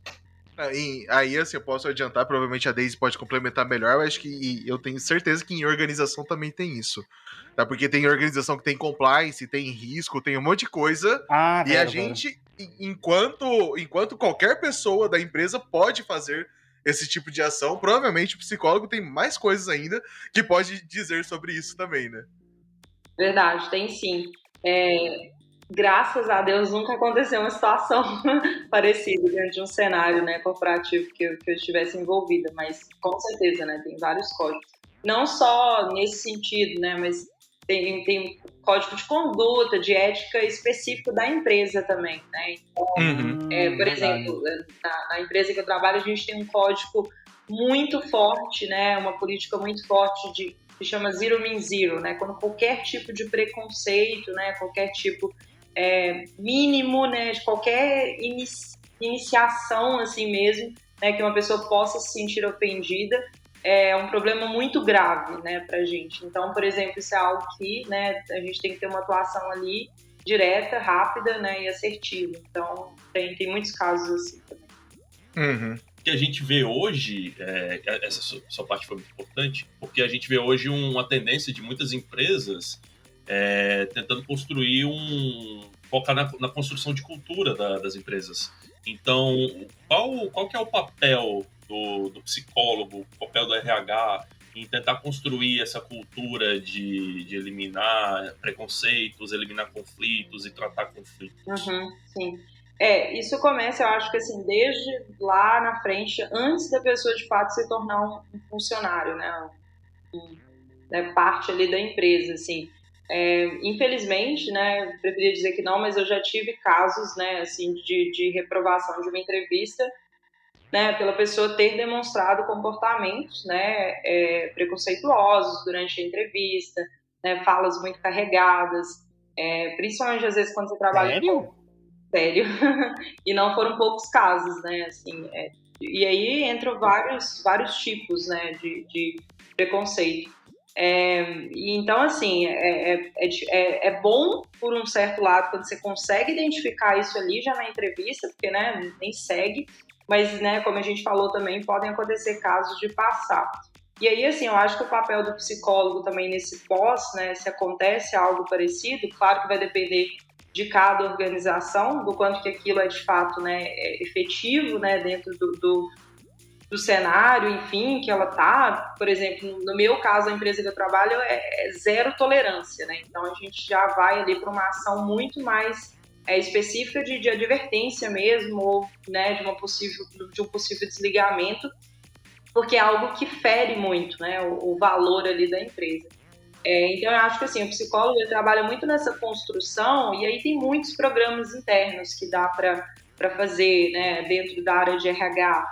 Aí, assim, eu posso adiantar, provavelmente a Daisy pode complementar melhor, eu acho que eu tenho certeza que em organização também tem isso. Tá? Porque tem organização que tem compliance, tem risco, tem um monte de coisa. E a gente, enquanto qualquer pessoa da empresa pode fazer esse tipo de ação, provavelmente o psicólogo tem mais coisas ainda que pode dizer sobre isso também, né? Verdade, tem sim. Graças a Deus nunca aconteceu uma situação parecida dentro de um cenário, né, corporativo que eu estivesse envolvida, mas com certeza, né, tem vários códigos. Não só nesse sentido, né, mas tem código de conduta, de ética específico da empresa também, né? Então, por exemplo, na empresa que eu trabalho, a gente tem um código muito forte, né, uma política muito forte que chama Zero Means Zero, né, quando qualquer tipo de preconceito, né, qualquer tipo mínimo, né, de qualquer iniciação, assim mesmo, né, que uma pessoa possa se sentir ofendida, é um problema muito grave, né, pra gente. Então, por exemplo, isso é algo que, né, a gente tem que ter uma atuação ali direta, rápida, né, e assertiva. Então, tem muitos casos assim também. Uhum. Que a gente vê hoje, essa sua parte foi muito importante, porque a gente vê hoje uma tendência de muitas empresas tentando construir focar na construção de cultura das empresas. Então, qual que é o papel do psicólogo, o papel do RH em tentar construir essa cultura de eliminar preconceitos, eliminar conflitos e tratar conflitos? Uhum, sim. Isso começa, eu acho que assim, desde lá na frente, antes da pessoa de fato se tornar um funcionário, né? Parte ali da empresa, assim. Infelizmente, né, preferia dizer que não, mas eu já tive casos, né, assim, de reprovação de uma entrevista, né, pela pessoa ter demonstrado comportamentos, né, preconceituosos durante a entrevista, né, falas muito carregadas, principalmente às vezes quando você trabalha... Sério? Sério. E não foram poucos casos, né, assim, e aí entram vários tipos, né, de preconceito. E então, assim, é bom por um certo lado quando você consegue identificar isso ali já na entrevista, porque, né, nem segue, mas, né, como a gente falou também, podem acontecer casos de passar. E aí, assim, eu acho que o papel do psicólogo também nesse pós, né, se acontece algo parecido, claro que vai depender de cada organização, do quanto que aquilo é de fato, né, efetivo, né, dentro do cenário, enfim, que ela tá. Por exemplo, no meu caso, a empresa que eu trabalho é zero tolerância, né, então a gente já vai ali para uma ação muito mais específica de advertência mesmo, ou, né, de um possível desligamento, porque é algo que fere muito, né, o valor ali da empresa. Então, eu acho que assim, o psicólogo ele trabalha muito nessa construção, e aí tem muitos programas internos que dá para fazer, né, dentro da área de RH.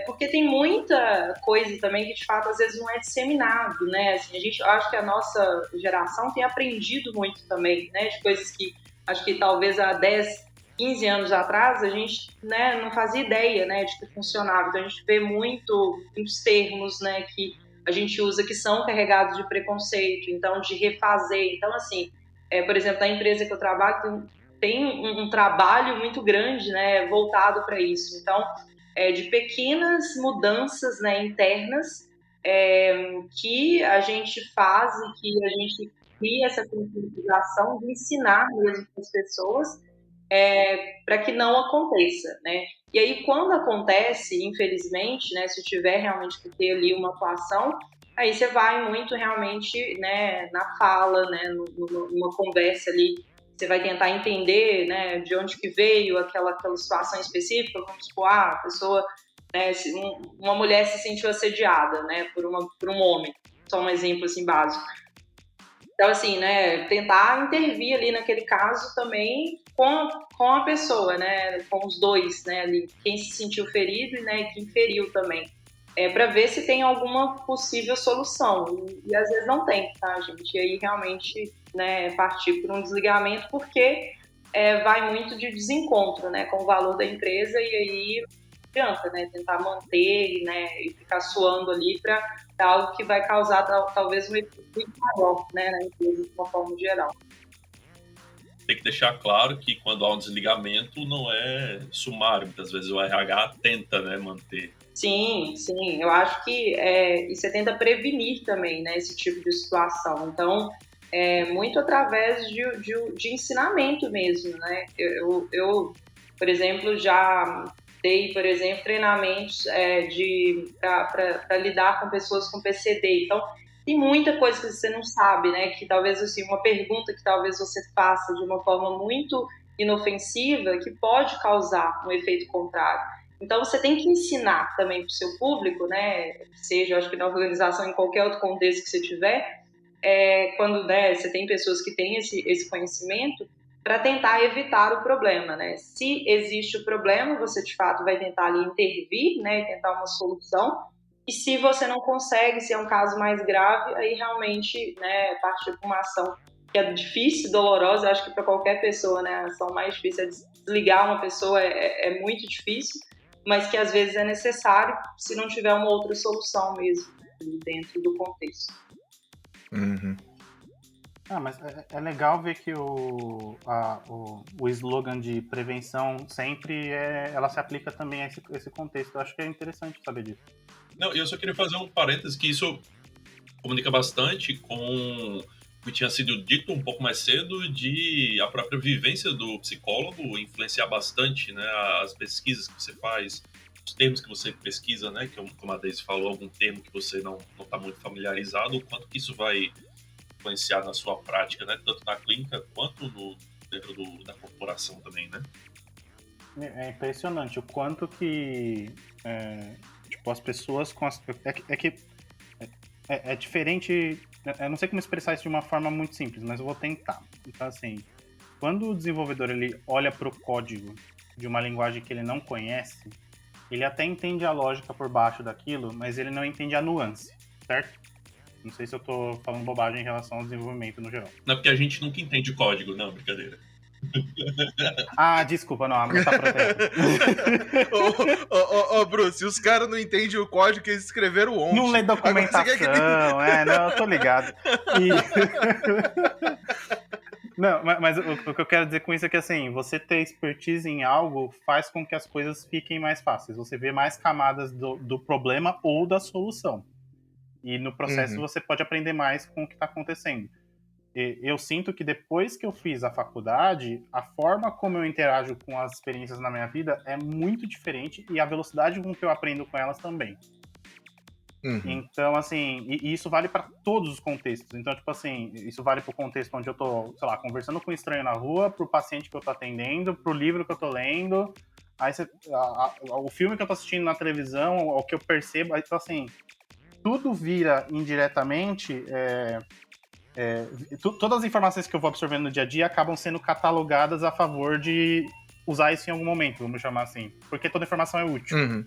Porque tem muita coisa também que, de fato, às vezes não é disseminado, né? Assim, eu acho que a nossa geração tem aprendido muito também, né, de coisas que acho que talvez há 10, 15 anos atrás a gente, né, não fazia ideia, né, de que funcionava. Então, a gente vê muitos termos, né, que a gente usa que são carregados de preconceito, então de refazer. Então, assim, por exemplo, na empresa que eu trabalho, tem um trabalho muito grande, né, voltado para isso. Então, de pequenas mudanças, né, internas que a gente faz e que a gente cria essa conscientização de ensinar mesmo para as pessoas para que não aconteça, né? E aí, quando acontece, infelizmente, né, se tiver realmente que ter ali uma atuação, aí você vai muito realmente, né, na fala, né, numa conversa ali, você vai tentar entender, né, de onde que veio aquela situação específica. Vamos supor, a pessoa, né, uma mulher se sentiu assediada, né, por um homem, só um exemplo assim básico. Então, assim, né, tentar intervir ali naquele caso também com a pessoa, né, com os dois, né, ali, quem se sentiu ferido, né, e quem feriu também, para ver se tem alguma possível solução. E às vezes não tem, tá, gente? E aí realmente, né, partir por um desligamento, porque vai muito de desencontro, né, com o valor da empresa, e aí não adianta, né, tentar manter, né, e ficar suando ali para algo que vai causar talvez um efeito maior, né, na empresa de uma forma geral. Tem que deixar claro que quando há um desligamento não é sumário, muitas vezes o RH tenta, né, manter. Sim, eu acho que e você tenta prevenir também, né, esse tipo de situação. Então, muito através de ensinamento mesmo, né. Eu, por exemplo, já dei, por exemplo, treinamentos para lidar com pessoas com PCD. Então, tem muita coisa que você não sabe, né? Que talvez, assim, uma pergunta que talvez você faça de uma forma muito inofensiva que pode causar um efeito contrário. Então, você tem que ensinar também para o seu público, né? Seja, acho que na organização, em qualquer outro contexto que você tiver, quando, né, você tem pessoas que têm esse conhecimento, para tentar evitar o problema, né? Se existe o problema, você de fato vai tentar ali intervir, né, tentar uma solução. E se você não consegue, se é um caso mais grave, aí realmente, né, partir para uma ação que é difícil, dolorosa. Acho que para qualquer pessoa, né, a ação mais difícil é desligar uma pessoa, é muito difícil, mas que às vezes é necessário se não tiver uma outra solução mesmo dentro do contexto. Uhum. Mas é legal ver que o slogan de prevenção sempre ela se aplica também a esse contexto. Eu acho que é interessante saber disso. Não, eu só queria fazer um parênteses que isso comunica bastante com o que tinha sido dito um pouco mais cedo de a própria vivência do psicólogo influenciar bastante, né, as pesquisas que você faz, os termos que você pesquisa, né, que como a Daisy falou, algum termo que você não está muito familiarizado, o quanto que isso vai influenciar na sua prática, né, tanto na clínica quanto dentro da corporação também, né? É impressionante o quanto que tipo, as pessoas com as, é diferente. Eu não sei como expressar isso de uma forma muito simples, mas eu vou tentar. Então, assim, quando o desenvolvedor ele olha para o código de uma linguagem que ele não conhece, ele até entende a lógica por baixo daquilo, mas ele não entende a nuance, certo? Não sei se eu tô falando bobagem em relação ao desenvolvimento no geral. Não é porque a gente nunca entende o código, não, brincadeira. Desculpa, não, a Amanda tá protegida. Ô, Bruce, os caras não entendem o código que eles escreveram ontem. Não lê documentação, não, eu tô ligado. Não, mas o que eu quero dizer com isso é que, assim, você ter expertise em algo faz com que as coisas fiquem mais fáceis. Você vê mais camadas do problema ou da solução. E no processo você pode aprender mais com o que está acontecendo. Eu sinto que depois que eu fiz a faculdade, a forma como eu interajo com as experiências na minha vida é muito diferente e a velocidade com que eu aprendo com elas também. Então, assim, e isso vale para todos os contextos. Então, tipo assim, isso vale para o contexto onde eu tô, sei lá, conversando com um estranho na rua, para o paciente que eu tô atendendo, para o livro que eu tô lendo, aí o filme que eu tô assistindo na televisão, o que eu percebo, aí, então, assim, tudo vira indiretamente. Todas as informações que eu vou absorvendo no dia a dia acabam sendo catalogadas a favor de usar isso em algum momento, vamos chamar assim. Porque toda informação é útil.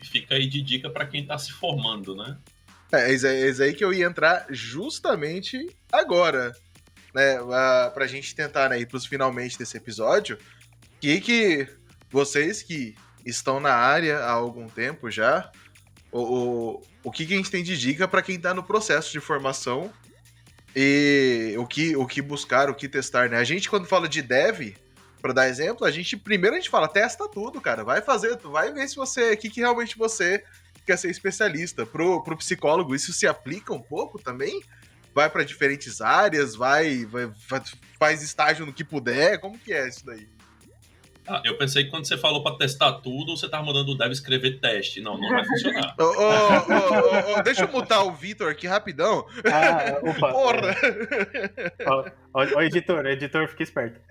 Fica aí de dica para quem está se formando, né? É isso aí que eu ia entrar justamente agora, né? Pra gente tentar, né, ir pros finalmente desse episódio. Que vocês que estão na área há algum tempo já, o que a gente tem de dica para quem tá no processo de formação e o que buscar, o que testar, né? A gente, quando fala de dev, para dar exemplo, primeiro a gente fala, testa tudo, cara. Vai ver se você, que realmente você quer ser especialista. Pro psicólogo, isso se aplica um pouco também? Vai para diferentes áreas, faz estágio no que puder, como que é isso daí? Eu pensei que quando você falou para testar tudo, você tava mandando o dev escrever teste. Não vai funcionar. Deixa eu mutar o Vitor aqui rapidão. Opa. Porra! Ó, editor, fica esperto.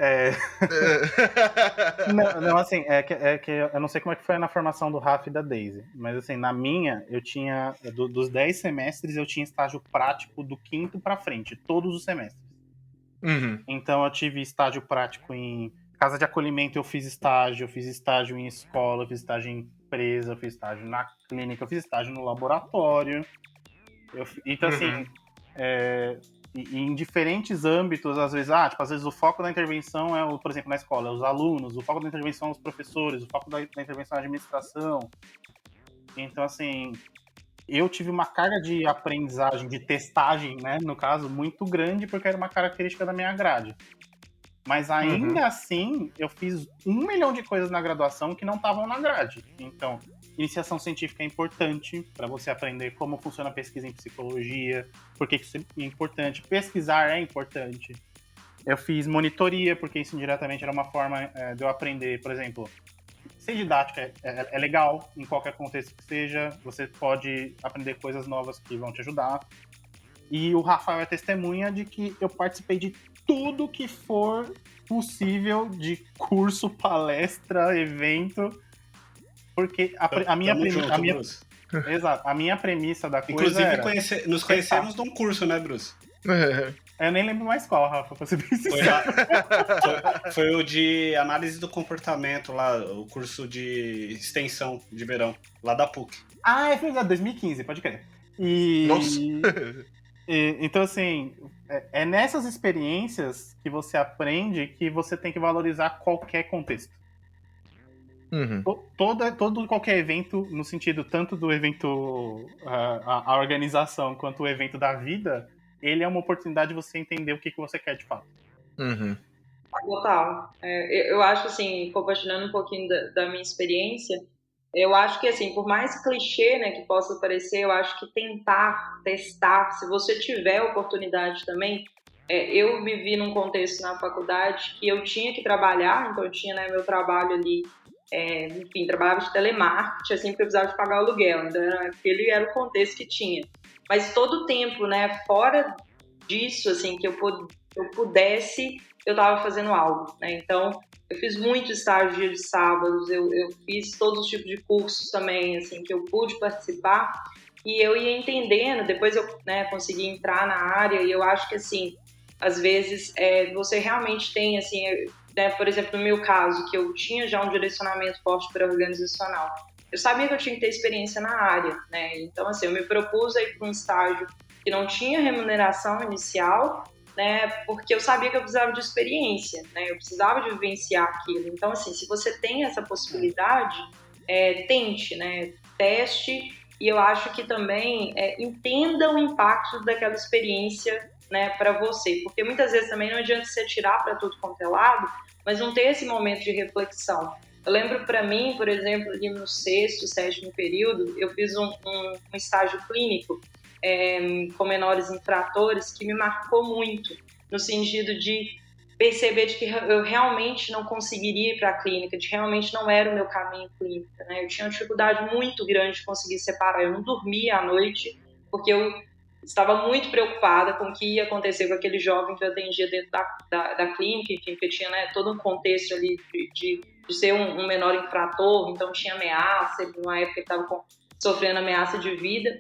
Não, assim, que eu não sei como é que foi na formação do Rafa e da Daisy, mas assim, na minha, eu tinha, dos 10 semestres, eu tinha estágio prático do 5º para frente, todos os semestres. Então eu tive estágio prático em casa de acolhimento, eu fiz estágio em escola, eu fiz estágio em empresa, eu fiz estágio na clínica, eu fiz estágio no laboratório. Então, assim, em diferentes âmbitos, às vezes, às vezes o foco da intervenção é, por exemplo, na escola, é os alunos, o foco da intervenção é os professores, o foco da intervenção é a administração. Então, assim, eu tive uma carga de aprendizagem, de testagem, né, no caso, muito grande, porque era uma característica da minha grade. Mas ainda assim, eu fiz 1 milhão de coisas na graduação que não estavam na grade. Então, iniciação científica é importante para você aprender como funciona a pesquisa em psicologia, por que isso é importante. Pesquisar é importante. Eu fiz monitoria, porque isso indiretamente era uma forma de eu aprender, por exemplo, ser didática é legal, em qualquer contexto que seja, você pode aprender coisas novas que vão te ajudar. E o Rafael é testemunha de que eu participei de tudo que for possível de curso, palestra, evento, porque a minha premissa da coisa Inclusive, nos conhecemos num curso, né, Bruce? Eu nem lembro mais qual, Rafa, pra ser bem sincero. Foi o de análise do comportamento lá, o curso de extensão de verão, lá da PUC. É verdade, 2015, pode crer. Nossa! Então, assim, é nessas experiências que você aprende que você tem que valorizar qualquer contexto. Qualquer evento, no sentido tanto do evento, a organização, quanto o evento da vida, ele é uma oportunidade de você entender o que você quer de fato. Uhum. Total. Eu acho, assim, compartilhando um pouquinho da minha experiência, eu acho que, assim, por mais clichê, né, que possa parecer, eu acho que tentar, testar, se você tiver oportunidade também, eu vivi num contexto na faculdade que eu tinha que trabalhar, então eu tinha, né, meu trabalho ali, enfim, trabalhava de telemarketing, assim, porque eu precisava de pagar o aluguel, então aquele era o contexto que tinha. Mas todo o tempo, né, fora disso, assim, que eu pudesse, eu estava fazendo algo, né, então eu fiz muito estágio dia de sábados, eu fiz todos os tipos de cursos também, assim, que eu pude participar, e eu ia entendendo, depois eu, né, consegui entrar na área, e eu acho que, assim, às vezes, você realmente tem, assim, né, por exemplo, no meu caso, que eu tinha já um direcionamento forte para organizacional, eu sabia que eu tinha que ter experiência na área, né, então, assim, eu me propus a ir para um estágio que não tinha remuneração inicial, né, porque eu sabia que eu precisava de experiência, né, eu precisava de vivenciar aquilo. Então, assim, se você tem essa possibilidade, tente, né, teste, e eu acho que também entenda o impacto daquela experiência, né, para você, porque muitas vezes também não adianta você tirar para tudo quanto é lado, mas não ter esse momento de reflexão. Eu lembro para mim, por exemplo, ali no 6º, 7º período, eu fiz um estágio clínico com menores infratores que me marcou muito, no sentido de perceber de que eu realmente não conseguiria ir para a clínica, de realmente não era o meu caminho clínica, né? Eu tinha uma dificuldade muito grande de conseguir separar, eu não dormia à noite, porque eu estava muito preocupada com o que ia acontecer com aquele jovem que eu atendia dentro da clínica, enfim, porque tinha, né, todo um contexto ali de ser um menor infrator, então tinha ameaça, numa época ele estava sofrendo ameaça de vida.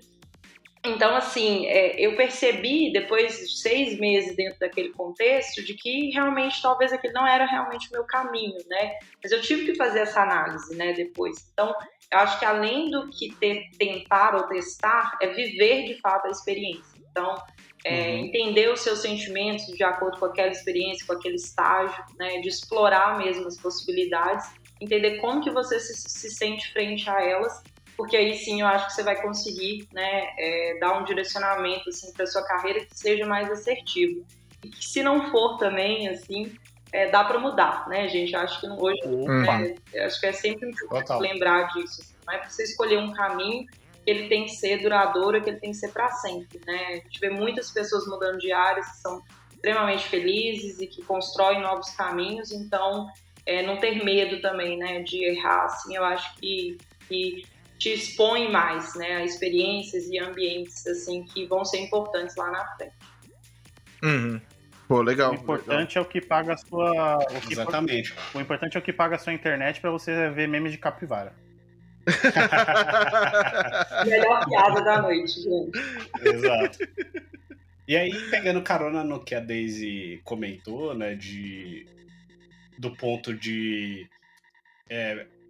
Então, assim, eu percebi, depois de 6 meses dentro daquele contexto, de que realmente, talvez aquele não era realmente o meu caminho, né? Mas eu tive que fazer essa análise, né, depois. Então, eu acho que além do que tentar ou testar, é viver de fato a experiência. Então, entender os seus sentimentos de acordo com aquela experiência, com aquele estágio, né, de explorar mesmo as possibilidades, entender como que você se sente frente a elas, porque aí sim eu acho que você vai conseguir, né, dar um direcionamento assim, para a sua carreira que seja mais assertivo. E que se não for também, assim, dá para mudar, né, gente? Eu acho que hoje, acho que é sempre importante lembrar disso. Assim, não é para você escolher um caminho que ele tem que ser duradouro, que ele tem que ser para sempre, né? A gente vê muitas pessoas mudando de áreas que são extremamente felizes e que constroem novos caminhos, então não ter medo também, né, de errar, assim, eu acho que te expõe mais, né, a experiências e ambientes, assim, que vão ser importantes lá na frente. Uhum. Pô, legal. O importante é o que paga a sua... Exatamente. O importante é o que paga a sua internet pra você ver memes de capivara. Melhor piada da noite, gente. Exato. E aí, pegando carona no que a Daisy comentou, né, do ponto de...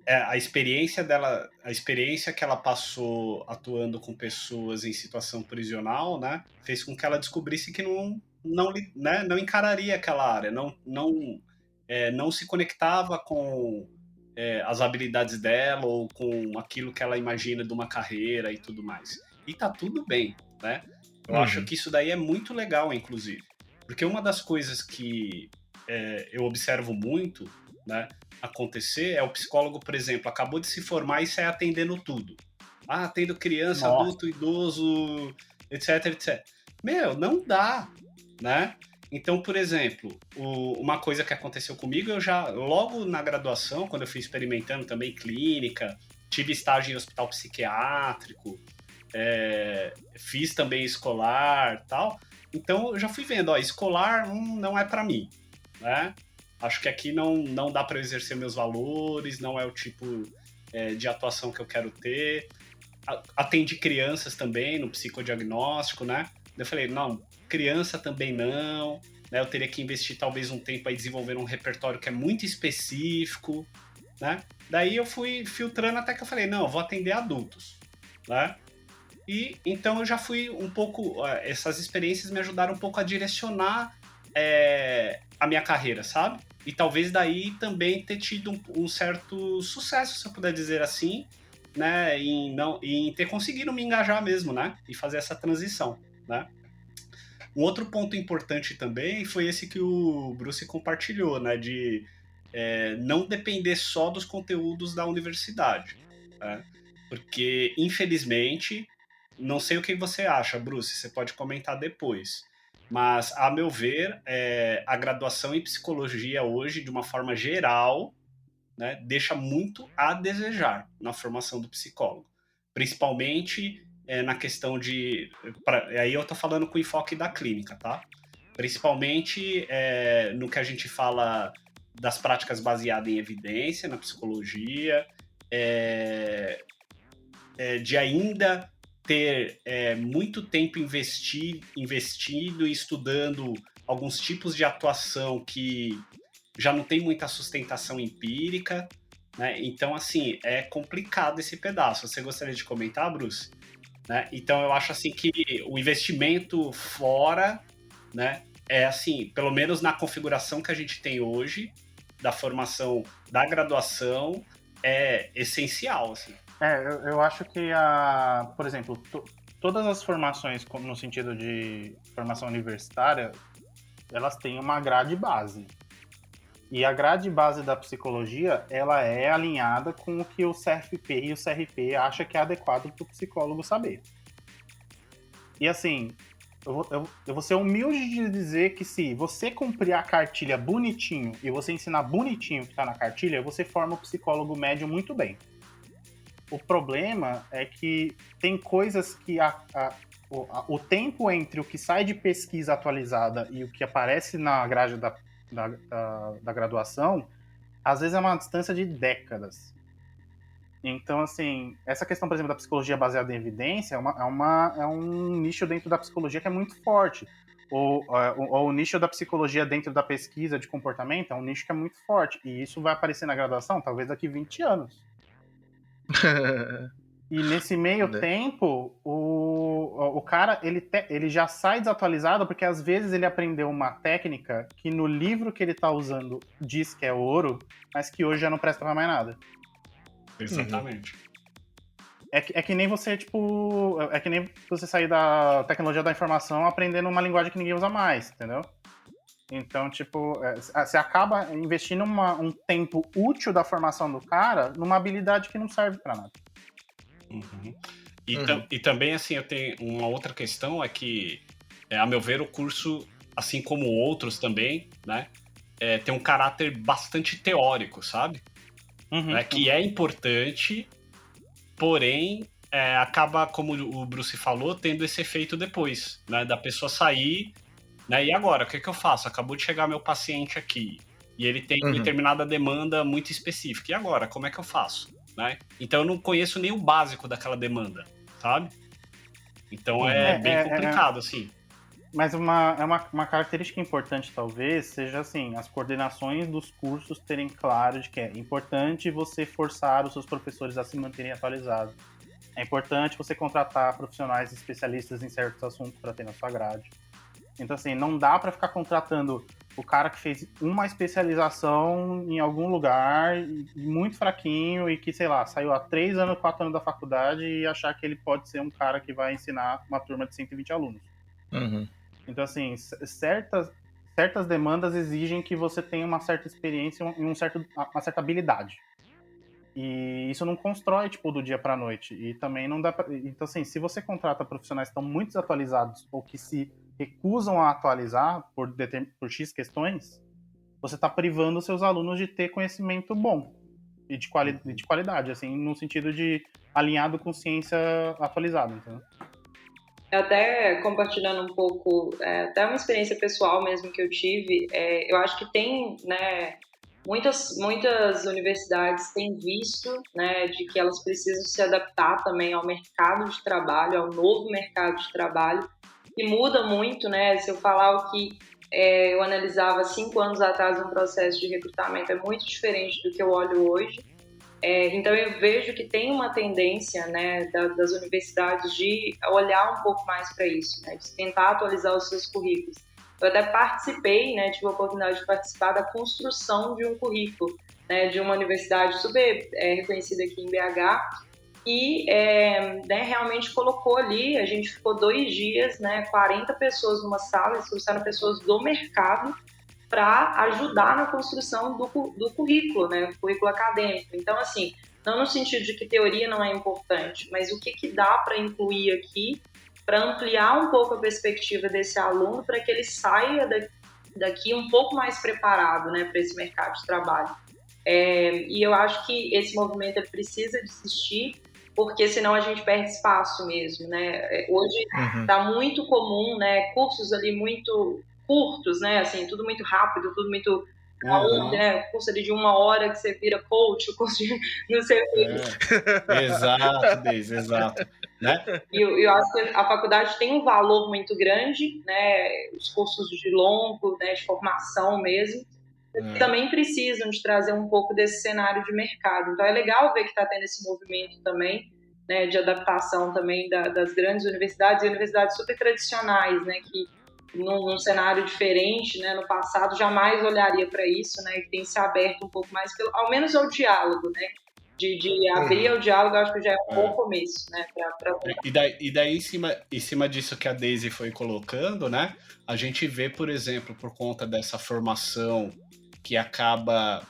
a experiência dela, a experiência que ela passou atuando com pessoas em situação prisional, né, fez com que ela descobrisse que não encararia aquela área, não se conectava com as habilidades dela ou com aquilo que ela imagina de uma carreira e tudo mais. E tá tudo bem, né? Eu acho que isso daí é muito legal, inclusive, porque uma das coisas que eu observo muito, né, acontecer é o psicólogo, por exemplo, acabou de se formar e sai atendendo tudo. Atendo criança, adulto, idoso, etc, etc. Meu, não dá, né? Então, por exemplo, uma coisa que aconteceu comigo, eu já, logo na graduação, quando eu fui experimentando também clínica, tive estágio em hospital psiquiátrico, fiz também escolar tal. Então, eu já fui vendo, escolar não é para mim, né? Acho que aqui não dá para eu exercer meus valores, não é o tipo de atuação que eu quero ter. Atendi crianças também no psicodiagnóstico, né? Eu falei, não, criança também não, né? Eu teria que investir talvez um tempo aí desenvolvendo um repertório que é muito específico, né? Daí eu fui filtrando até que eu falei, não, eu vou atender adultos, né? E então eu já fui um pouco... essas experiências me ajudaram um pouco a direcionar a minha carreira, sabe? E talvez daí também ter tido um certo sucesso, se eu puder dizer assim, né? Em ter conseguido me engajar mesmo, né? E fazer essa transição, né? Um outro ponto importante também foi esse que o Bruce compartilhou, né, de não depender só dos conteúdos da universidade, né? Porque, infelizmente, não sei o que você acha, Bruce, você pode comentar depois, mas, a meu ver, a graduação em psicologia hoje, de uma forma geral, né, deixa muito a desejar na formação do psicólogo, principalmente na questão de. Aí eu estou falando com enfoque da clínica, tá? Principalmente no que a gente fala das práticas baseadas em evidência na psicologia, de ainda ter muito tempo investido e estudando alguns tipos de atuação que já não tem muita sustentação empírica, né? Então, assim, é complicado esse pedaço. Você gostaria de comentar, Bruce? Né? Então, eu acho assim que o investimento fora, né, assim, pelo menos na configuração que a gente tem hoje, da formação da graduação, é essencial, assim. Eu acho que, por exemplo, todas as formações, no sentido de formação universitária, elas têm uma grade base. E a grade base da psicologia, ela é alinhada com o que o CFP e o CRP acha que é adequado para o psicólogo saber. E assim, eu vou ser humilde de dizer que se você cumprir a cartilha bonitinho e você ensinar bonitinho o que está na cartilha, você forma o psicólogo médio muito bem. O problema é que tem coisas que o tempo entre o que sai de pesquisa atualizada e o que aparece na grade da graduação, às vezes é uma distância de décadas. Então, assim, essa questão, por exemplo, da psicologia baseada em evidência é um nicho dentro da psicologia que é muito forte. Ou o nicho da psicologia dentro da pesquisa de comportamento é um nicho que é muito forte. E isso vai aparecer na graduação talvez daqui 20 anos. E nesse meio tempo, o cara ele já sai desatualizado porque às vezes ele aprendeu uma técnica que no livro que ele está usando diz que é ouro, mas que hoje já não presta pra mais nada. Exatamente. É que nem você, tipo... É que nem você sair da tecnologia da informação aprendendo uma linguagem que ninguém usa mais, entendeu? Então, tipo, você acaba investindo um tempo útil da formação do cara numa habilidade que não serve pra nada. Uhum. E também, assim, eu tenho uma outra questão, é que, a meu ver, o curso, assim como outros também, né, tem um caráter bastante teórico, sabe? Que é importante, porém, acaba, como o Bruce falou, tendo esse efeito depois, né, da pessoa sair, né, e agora, o que eu faço? Acabou de chegar meu paciente aqui, e ele tem determinada demanda muito específica, e agora, como é que eu faço? Né? Então eu não conheço nem o básico daquela demanda, sabe? Então é bem complicado, assim. Mas uma característica importante, talvez, seja assim, as coordenações dos cursos terem claro de que é importante você forçar os seus professores a se manterem atualizados. É importante você contratar profissionais especialistas em certos assuntos para ter na sua grade. Então, assim, não dá para ficar contratando o cara que fez uma especialização em algum lugar, muito fraquinho, e que, sei lá, saiu há 3 anos, 4 anos da faculdade e achar que ele pode ser um cara que vai ensinar uma turma de 120 alunos. Então, assim, certas demandas exigem que você tenha uma certa experiência e uma certa habilidade. E isso não constrói, tipo, do dia pra noite. E também não dá pra... Então, assim, se você contrata profissionais que estão muito desatualizados ou que se recusam a atualizar por X questões, você está privando os seus alunos de ter conhecimento bom e de qualidade, assim, no sentido de alinhado com ciência atualizada, entendeu? Até compartilhando um pouco, até uma experiência pessoal mesmo que eu tive, eu acho que tem, né, muitas universidades têm visto, né, de que elas precisam se adaptar também ao mercado de trabalho, ao novo mercado de trabalho, que muda muito, né? Se eu falar o que eu analisava 5 anos atrás um processo de recrutamento é muito diferente do que eu olho hoje. Então eu vejo que tem uma tendência, né, das universidades de olhar um pouco mais para isso, né, de tentar atualizar os seus currículos. Eu até participei, né, tive a oportunidade de participar da construção de um currículo, né, de uma universidade super reconhecida aqui em BH, e né, realmente colocou ali, a gente ficou 2 dias, né, 40 pessoas numa sala, trouxeram pessoas do mercado para ajudar na construção do currículo, né, currículo acadêmico. Então, assim, não no sentido de que teoria não é importante, mas o que dá para incluir aqui, para ampliar um pouco a perspectiva desse aluno, para que ele saia daqui um pouco mais preparado, né, para esse mercado de trabalho. E eu acho que esse movimento ele precisa de existir, porque senão a gente perde espaço mesmo, né? Hoje está muito comum, né, cursos ali muito curtos, né, assim, tudo muito rápido, tudo muito né, curso ali de 1 hora que você vira coach, o curso de não sei o quê. Exato, Deise, exato. Né? E eu acho que a faculdade tem um valor muito grande, né, os cursos de longo, né, de formação mesmo, que também precisam de trazer um pouco desse cenário de mercado. Então é legal ver que está tendo esse movimento também, né, de adaptação também das grandes universidades e universidades super tradicionais, né, que num cenário diferente, né, no passado jamais olharia para isso, né, e tem se aberto um pouco mais, ao menos ao diálogo, né, de abrir o diálogo, acho que já é um bom começo, né, E daí em cima disso que a Deise foi colocando, né, a gente vê, por exemplo, por conta dessa formação que acaba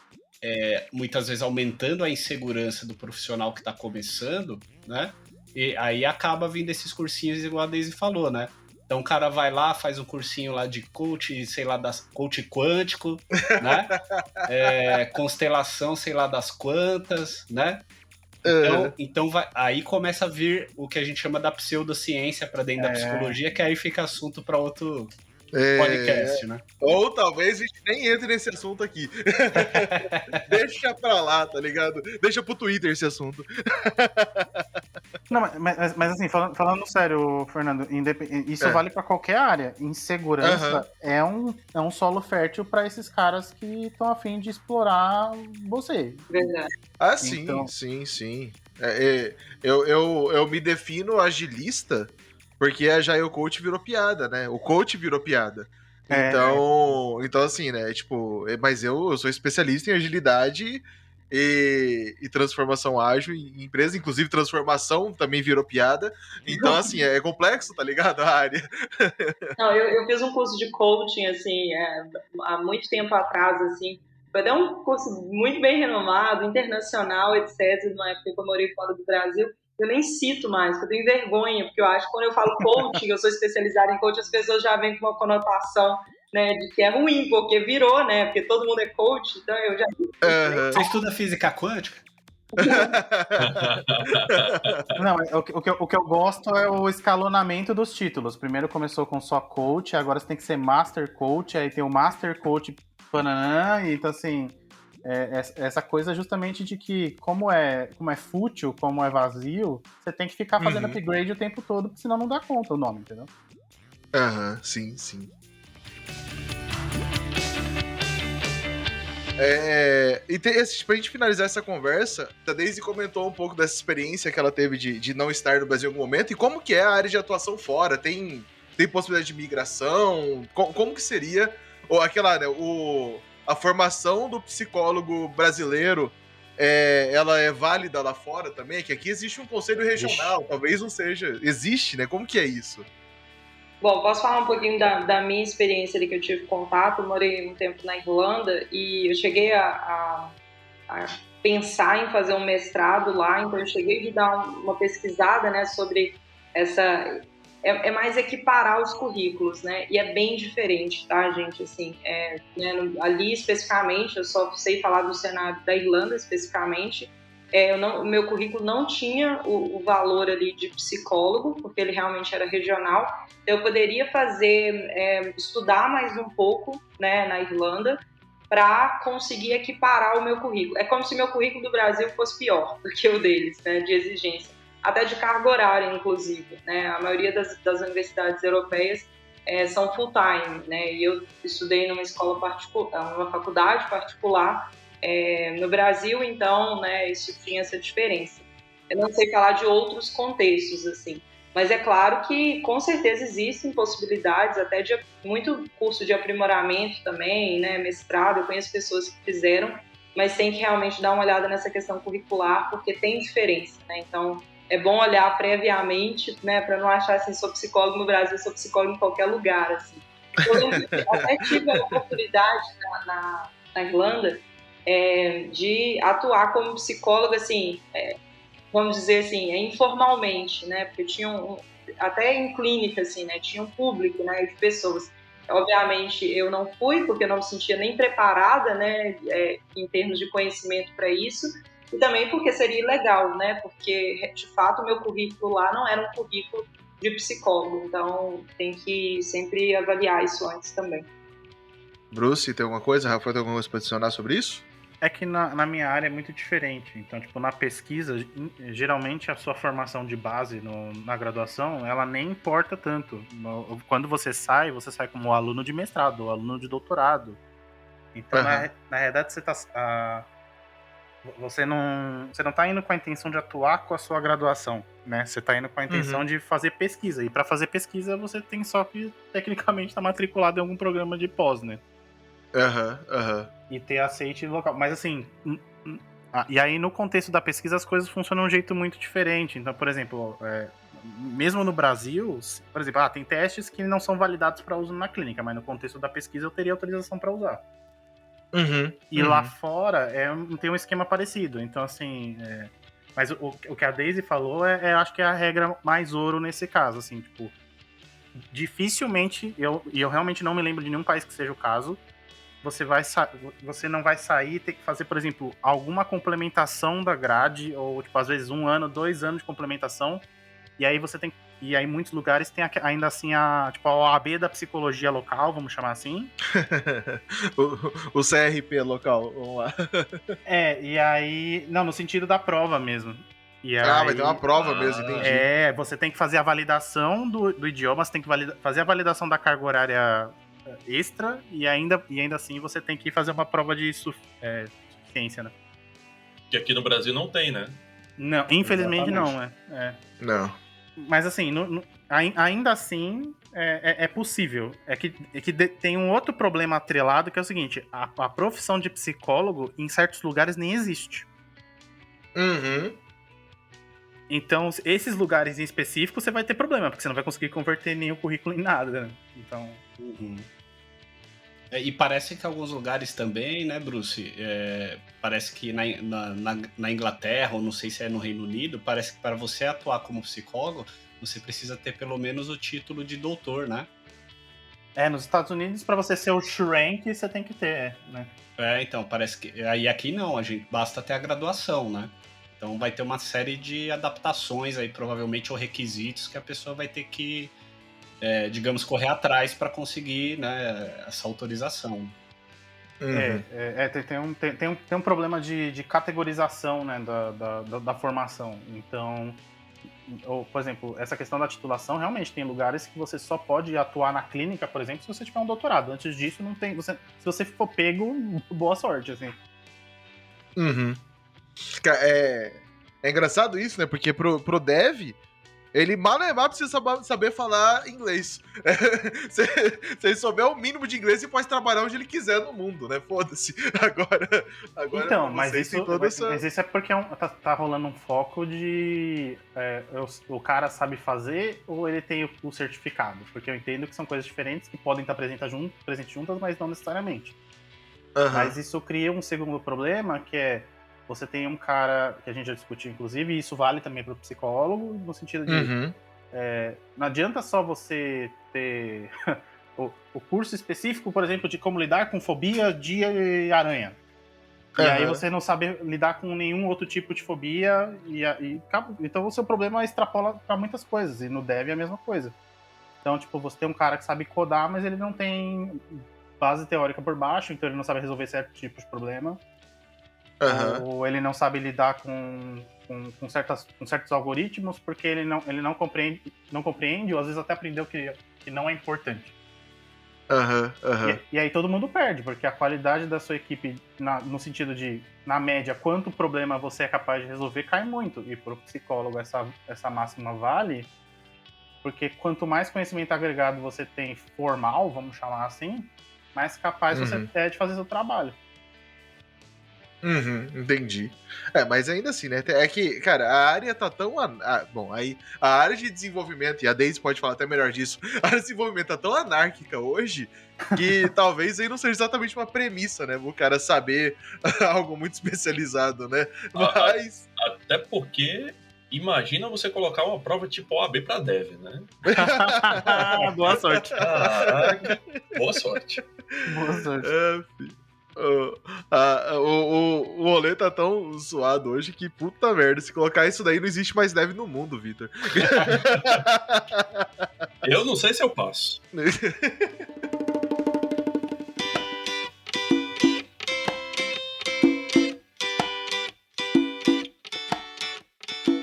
muitas vezes aumentando a insegurança do profissional que está começando, né, e aí acaba vindo esses cursinhos igual a Deise falou, né. Então o cara vai lá, faz um cursinho lá de coach, sei lá, coach quântico, né? Constelação, sei lá das quantas, né? Então aí começa a vir o que a gente chama da pseudociência para dentro da psicologia, que aí fica assunto para outro podcast, né? Ou talvez a gente nem entre nesse assunto aqui. Deixa pra lá, tá ligado? Deixa pro Twitter esse assunto. Não, mas assim, falando sério, Fernando, isso vale pra qualquer área. Insegurança é um solo fértil pra esses caras que estão a fim de explorar você. Verdade. Ah, sim, então... sim. Eu me defino agilista porque a Agile Coach virou piada, né? O coach virou piada. Então assim, né? Tipo, mas eu sou especialista em agilidade e transformação ágil em empresa, inclusive transformação também virou piada. Então, assim, é complexo, tá ligado? A área. Não, eu fiz um curso de coaching, assim, há muito tempo atrás, assim. Foi até um curso muito bem renomado, internacional, etc., numa época que eu morei fora do Brasil. Eu nem cito mais, porque eu tenho vergonha, porque eu acho que quando eu falo coaching, eu sou especializada em coaching, as pessoas já vêm com uma conotação, né, de que é ruim, porque virou, né, porque todo mundo é coach, então eu já... Você estuda física quântica? Não, o que eu gosto é o escalonamento dos títulos. Primeiro começou com só coach, agora você tem que ser master coach, aí tem o master coach pananã, então assim... essa coisa justamente de que, como é fútil, como é vazio, você tem que ficar fazendo upgrade o tempo todo, porque senão não dá conta o nome, entendeu? Sim. E pra gente finalizar essa conversa, a Deise comentou um pouco dessa experiência que ela teve de não estar no Brasil em algum momento, e como que é a área de atuação fora? Tem possibilidade de migração? Como que seria? Ou aquela, né, a formação do psicólogo brasileiro, ela é válida lá fora também? Que aqui existe um conselho regional, talvez não seja. Existe, né? Como que é isso? Bom, posso falar um pouquinho da minha experiência ali que eu tive contato. Eu morei um tempo na Irlanda e eu cheguei a pensar em fazer um mestrado lá, então eu cheguei de dar uma pesquisada, né, sobre essa... É mais equiparar os currículos, né? E é bem diferente, tá, gente? Assim, né, ali especificamente, eu só sei falar do cenário da Irlanda especificamente. O meu currículo não tinha o valor ali de psicólogo, porque ele realmente era regional. Eu poderia estudar mais um pouco, né, na Irlanda, para conseguir equiparar o meu currículo. É como se meu currículo do Brasil fosse pior do que o deles, né, de exigência. Até de carga horária, inclusive, né? A maioria das universidades europeias são full-time, né? E eu estudei numa escola particular, numa faculdade particular no Brasil, então, né, isso tinha essa diferença. Eu não sei falar de outros contextos, assim, mas é claro que, com certeza, existem possibilidades, até de muito curso de aprimoramento também, né, mestrado, eu conheço pessoas que fizeram mas tem que realmente dar uma olhada nessa questão curricular, porque tem diferença, né? Então, é bom olhar previamente, né, para não achar assim, sou psicólogo no Brasil, sou psicólogo em qualquer lugar, assim. Eu lembro que até tive a oportunidade na Irlanda de atuar como psicóloga, assim, vamos dizer assim, informalmente, né, porque tinha até em clínica, assim, né, tinha um público, né, de pessoas. Obviamente, eu não fui, porque eu não me sentia nem preparada, né, em termos de conhecimento para isso, e também porque seria ilegal, né, porque, de fato, o meu currículo lá não era um currículo de psicólogo, então tem que sempre avaliar isso antes também. Bruce, tem alguma coisa? Rafael, tem alguma coisa para adicionar sobre isso? É que na minha área é muito diferente. Então, tipo, na pesquisa, geralmente a sua formação de base na graduação, ela nem importa tanto. Quando você sai como aluno de mestrado, ou aluno de doutorado. Então, na realidade, você não tá indo com a intenção de atuar com a sua graduação, né? Você tá indo com a intenção de fazer pesquisa. E para fazer pesquisa, você tem só que, tecnicamente, estar matriculado em algum programa de pós, né? E ter aceite local. Mas assim, e aí no contexto da pesquisa as coisas funcionam de um jeito muito diferente. Então, por exemplo, mesmo no Brasil, por exemplo, tem testes que não são validados para uso na clínica, mas no contexto da pesquisa eu teria autorização para usar. E lá fora tem um esquema parecido. Então, assim, mas o que a Daisy falou acho que é a regra mais ouro nesse caso, assim, tipo, dificilmente, eu realmente não me lembro de nenhum país que seja o caso, você não vai sair e ter que fazer, por exemplo, alguma complementação da grade, ou, tipo, às vezes 1 ano, 2 anos de complementação, e aí e aí muitos lugares tem ainda assim a OAB da psicologia local, vamos chamar assim. o CRP local, vamos lá. E aí... Não, no sentido da prova mesmo. Vai ter uma prova mesmo, entendi. Você tem que fazer a validação do idioma, você tem que fazer a validação da carga horária extra, e ainda assim você tem que fazer uma prova de suficiência, né? Que aqui no Brasil não tem, né? Não, infelizmente Exatamente. não, Não. Mas assim, ainda assim é possível. É que tem um outro problema atrelado, que é o seguinte: a profissão de psicólogo em certos lugares nem existe. Então, esses lugares em específico você vai ter problema, porque você não vai conseguir converter nenhum currículo em nada, né? Então... E parece que alguns lugares também, né, Bruce? Parece que na Inglaterra, ou não sei se é no Reino Unido, parece que para você atuar como psicólogo, você precisa ter pelo menos o título de doutor, né? Nos Estados Unidos, para você ser o Shrank, você tem que ter, né? Então, parece que... Aí aqui não, basta ter a graduação, né? Então vai ter uma série de adaptações aí, provavelmente, ou requisitos que a pessoa vai ter que, digamos, correr atrás para conseguir, né, essa autorização. Tem um problema de categorização, né, da formação. Então, por exemplo, essa questão da titulação, realmente tem lugares que você só pode atuar na clínica, por exemplo, se você tiver um doutorado. Antes disso, não tem. Se você for pego, boa sorte, assim. É engraçado isso, né? Porque pro dev, ele mal precisa saber falar inglês. Se ele souber o mínimo de inglês, ele pode trabalhar onde ele quiser no mundo, né? Foda-se. Agora então, mas isso é porque tá rolando um foco de o cara sabe fazer ou ele tem o certificado. Porque eu entendo que são coisas diferentes que podem estar presentes juntas, mas não necessariamente. Mas isso cria um segundo problema, que é você tem um cara, que a gente já discutiu inclusive, e isso vale também para o psicólogo, no sentido de não adianta só você ter o curso específico, por exemplo, de como lidar com fobia de aranha. E aí você não sabe lidar com nenhum outro tipo de fobia, então o seu problema extrapola para muitas coisas, e no dev é a mesma coisa. Então, tipo, você tem um cara que sabe codar, mas ele não tem base teórica por baixo, então ele não sabe resolver certos tipos de problema. Ou ele não sabe lidar com certos algoritmos porque ele não compreende, ou às vezes até aprendeu que não é importante. E aí todo mundo perde, porque a qualidade da sua equipe, no sentido de, na média, quanto problema você é capaz de resolver, cai muito. E para o psicólogo essa máxima vale, porque quanto mais conhecimento agregado você tem formal, vamos chamar assim, mais capaz você é de fazer seu trabalho. Entendi. Mas ainda assim, né? É que, cara, a área tá tão. Bom, aí a área de desenvolvimento, e a Daisy pode falar até melhor disso, a área de desenvolvimento tá tão anárquica hoje que talvez aí não seja exatamente uma premissa, né? O cara saber algo muito especializado, né? Mas. Até porque. Imagina você colocar uma prova tipo OAB pra Dev, né? Boa sorte. Caraca, boa sorte. Boa sorte. O rolê tá tão zoado hoje que, puta merda, se colocar isso daí não existe mais Dev no mundo, Vitor. Eu não sei se eu passo.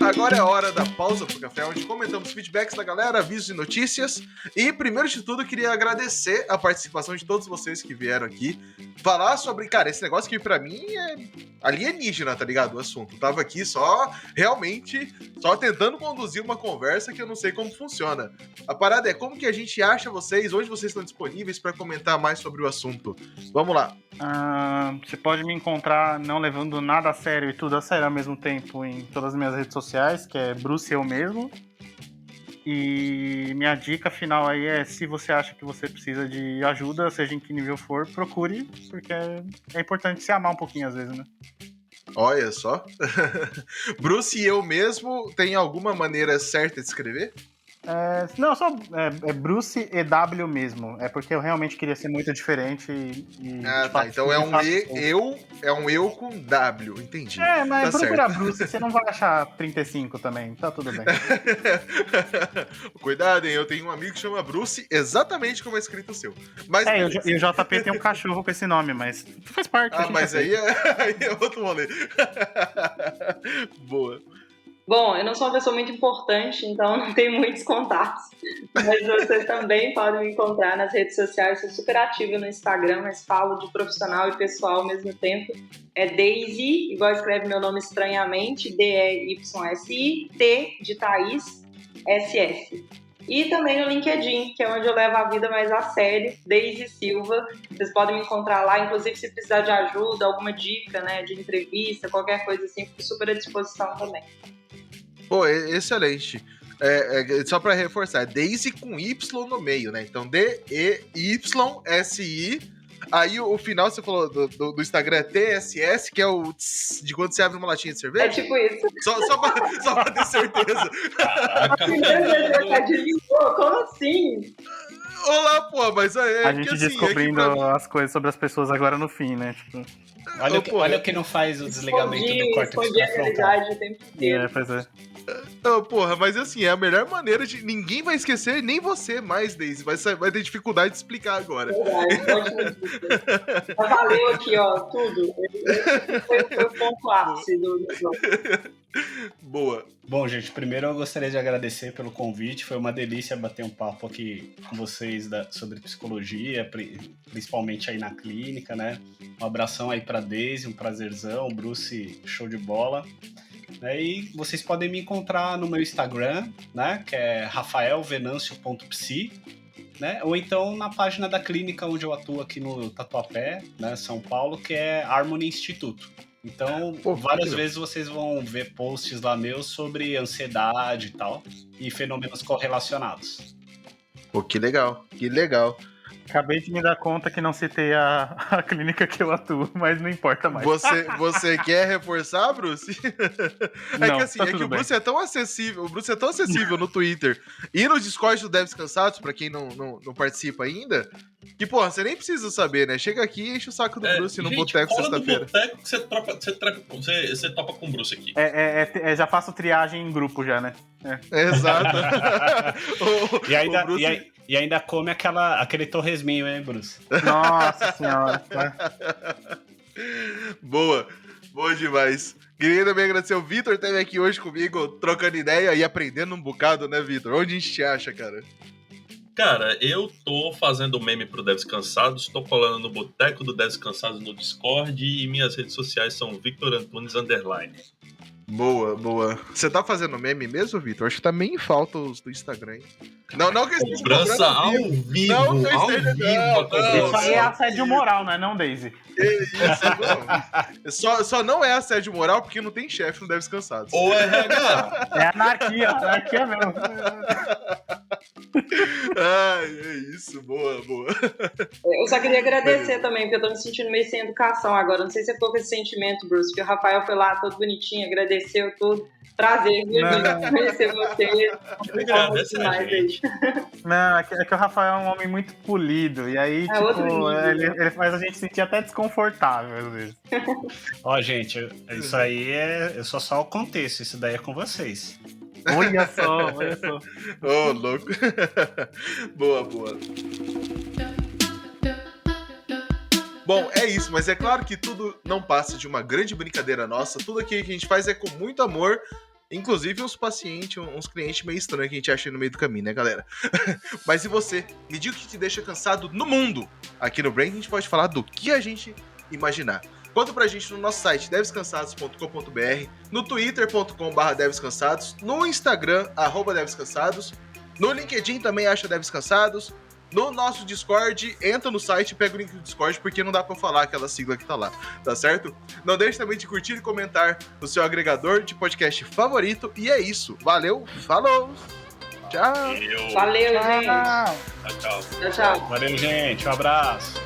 Agora é a hora da pausa pro café, onde comentamos feedbacks da galera, avisos e notícias. E, primeiro de tudo, eu queria agradecer a participação de todos vocês que vieram aqui falar sobre, cara, esse negócio que pra mim é alienígena, tá ligado? O assunto. Eu tava aqui só tentando conduzir uma conversa que eu não sei como funciona. A parada é como que a gente acha vocês, onde vocês estão disponíveis pra comentar mais sobre o assunto. Vamos lá. Você pode me encontrar não levando nada a sério e tudo a sério ao mesmo tempo em todas as minhas redes sociais, que é Bruce eu mesmo. E minha dica final aí é, se você acha que você precisa de ajuda, seja em que nível for, procure, porque é importante se amar um pouquinho às vezes, né? Olha só. Bruce e eu mesmo, tem alguma maneira certa de escrever? Não, só é Bruce EW mesmo. É porque eu realmente queria ser muito diferente e tá. Então é um eu com W, entendi. Mas tá procura certo. Bruce, você não vai achar 35 também, tá tudo bem. Cuidado, hein? Eu tenho um amigo que chama Bruce, exatamente como é escrito o seu. Mas e o JP tem um cachorro com esse nome, mas faz parte. Mas aí é outro rolê. Boa. Bom, eu não sou uma pessoa muito importante, então não tenho muitos contatos. Mas vocês também podem me encontrar nas redes sociais. Sou super ativa no Instagram, mas falo de profissional e pessoal ao mesmo tempo. É Daisy, igual escreve meu nome estranhamente, D-E-Y-S-I, T de Thaís, S-S. E também no LinkedIn, que é onde eu levo a vida mais a sério, Daisy Silva. Vocês podem me encontrar lá, inclusive se precisar de ajuda, alguma dica, né, de entrevista, qualquer coisa assim, fico super à disposição também. Pô, excelente. Só pra reforçar, é Daisy com Y no meio, né? Então D-E-Y-S-I. Aí o final você falou do Instagram é TSS, que é o tss, de quando você abre uma latinha de cerveja? É tipo isso. Só pra ter certeza. A primeira vez que eu desligou, como assim? Olá, pô, mas a gente assim, descobrindo as coisas sobre as pessoas agora no fim, né? Tipo... Olha o que não faz o desligamento do córtex pré-frontal. A realidade o tempo inteiro. Pois é. Porra, mas assim, é a melhor maneira de... Ninguém vai esquecer, nem você mais, Daisy. Vai ter dificuldade de explicar agora. Verdade, valeu aqui, ó, tudo. Foi o ponto ápice do jogo. Boa. Bom, gente, primeiro eu gostaria de agradecer pelo convite. Foi uma delícia bater um papo aqui com vocês sobre psicologia, principalmente aí na clínica, né? Um abração aí pra Daisy, um prazerzão. Bruce, show de bola. E vocês podem me encontrar no meu Instagram, né? Que é rafaelvenancio.psi, né? Ou então na página da clínica onde eu atuo aqui no Tatuapé, né? São Paulo, que é Harmony Instituto. Então, várias vezes vocês vão ver posts lá meus sobre ansiedade e tal, e fenômenos correlacionados. Pô, que legal, que legal. Acabei de me dar conta que não citei a clínica que eu atuo, mas não importa mais. Você quer reforçar, Bruce? Não, que assim, tá que o Bruce é tão acessível, no Twitter e no Discord do Devs Cansados, pra quem não participa ainda, que, porra, você nem precisa saber, né? Chega aqui e enche o saco do Bruce no boteco sexta-feira. Boteco que você topa com o Bruce aqui. Já faço triagem em grupo já, né? Exato. E ainda come aquele torresminho, hein, Bruce? Nossa senhora. Boa demais. Queria também agradecer o Vitor, esteve aqui hoje comigo, trocando ideia e aprendendo um bocado, né, Vitor? Onde a gente te acha, cara? Cara, eu tô fazendo meme pro Devs Cansados, tô colando no Boteco do Devs Cansados no Discord e minhas redes sociais são Victor Antunes _. Boa, boa. Você tá fazendo meme mesmo, Vitor? Acho que tá meio em falta os do Instagram, hein? Não que eu esteja Cobrança cobrando ao vivo. vivo, Não que eu ao esteja- vivo não, a cobrança. Isso aí é assédio moral, não é não, Daisy? Que isso, não. Só não é assédio moral porque não tem chefe, não deve descansar. Ô, RH, É anarquia mesmo. Ai, é isso, boa. Eu só queria agradecer também, porque eu tô me sentindo meio sem educação agora. Não sei se você ficou com esse sentimento, Bruce, que o Rafael foi lá todo bonitinho, agradeceu tudo. Prazer, viu, amigo? Conhecer você. Agradece a gente. Não, é que o Rafael é um homem muito polido. E aí, outro tipo, nível. ele faz a gente sentir até desconfortável às vezes. Ó, gente, isso aí é só o contexto, isso daí é com vocês. Olha só. Ô, louco. Boa. Bom, é isso, mas é claro que tudo não passa de uma grande brincadeira nossa. Tudo aqui que a gente faz é com muito amor. Inclusive uns pacientes, uns clientes meio estranhos que a gente acha aí no meio do caminho, né, galera? Mas e você? Me diga o que te deixa cansado no mundo. Aqui no Brain a gente pode falar do que a gente imaginar. Conta pra gente no nosso site devscansados.com.br, no twitter.com/devscansados, no Instagram, @devscansados, no LinkedIn também acha Devs Cansados, no nosso Discord, entra no site e pega o link do Discord, porque não dá pra falar aquela sigla que tá lá, tá certo? Não deixe também de curtir e comentar no seu agregador de podcast favorito, e é isso. Valeu, falou! Tchau! Eu. Valeu, gente. Ah. Tchau. Tchau. Valeu, gente. Um abraço.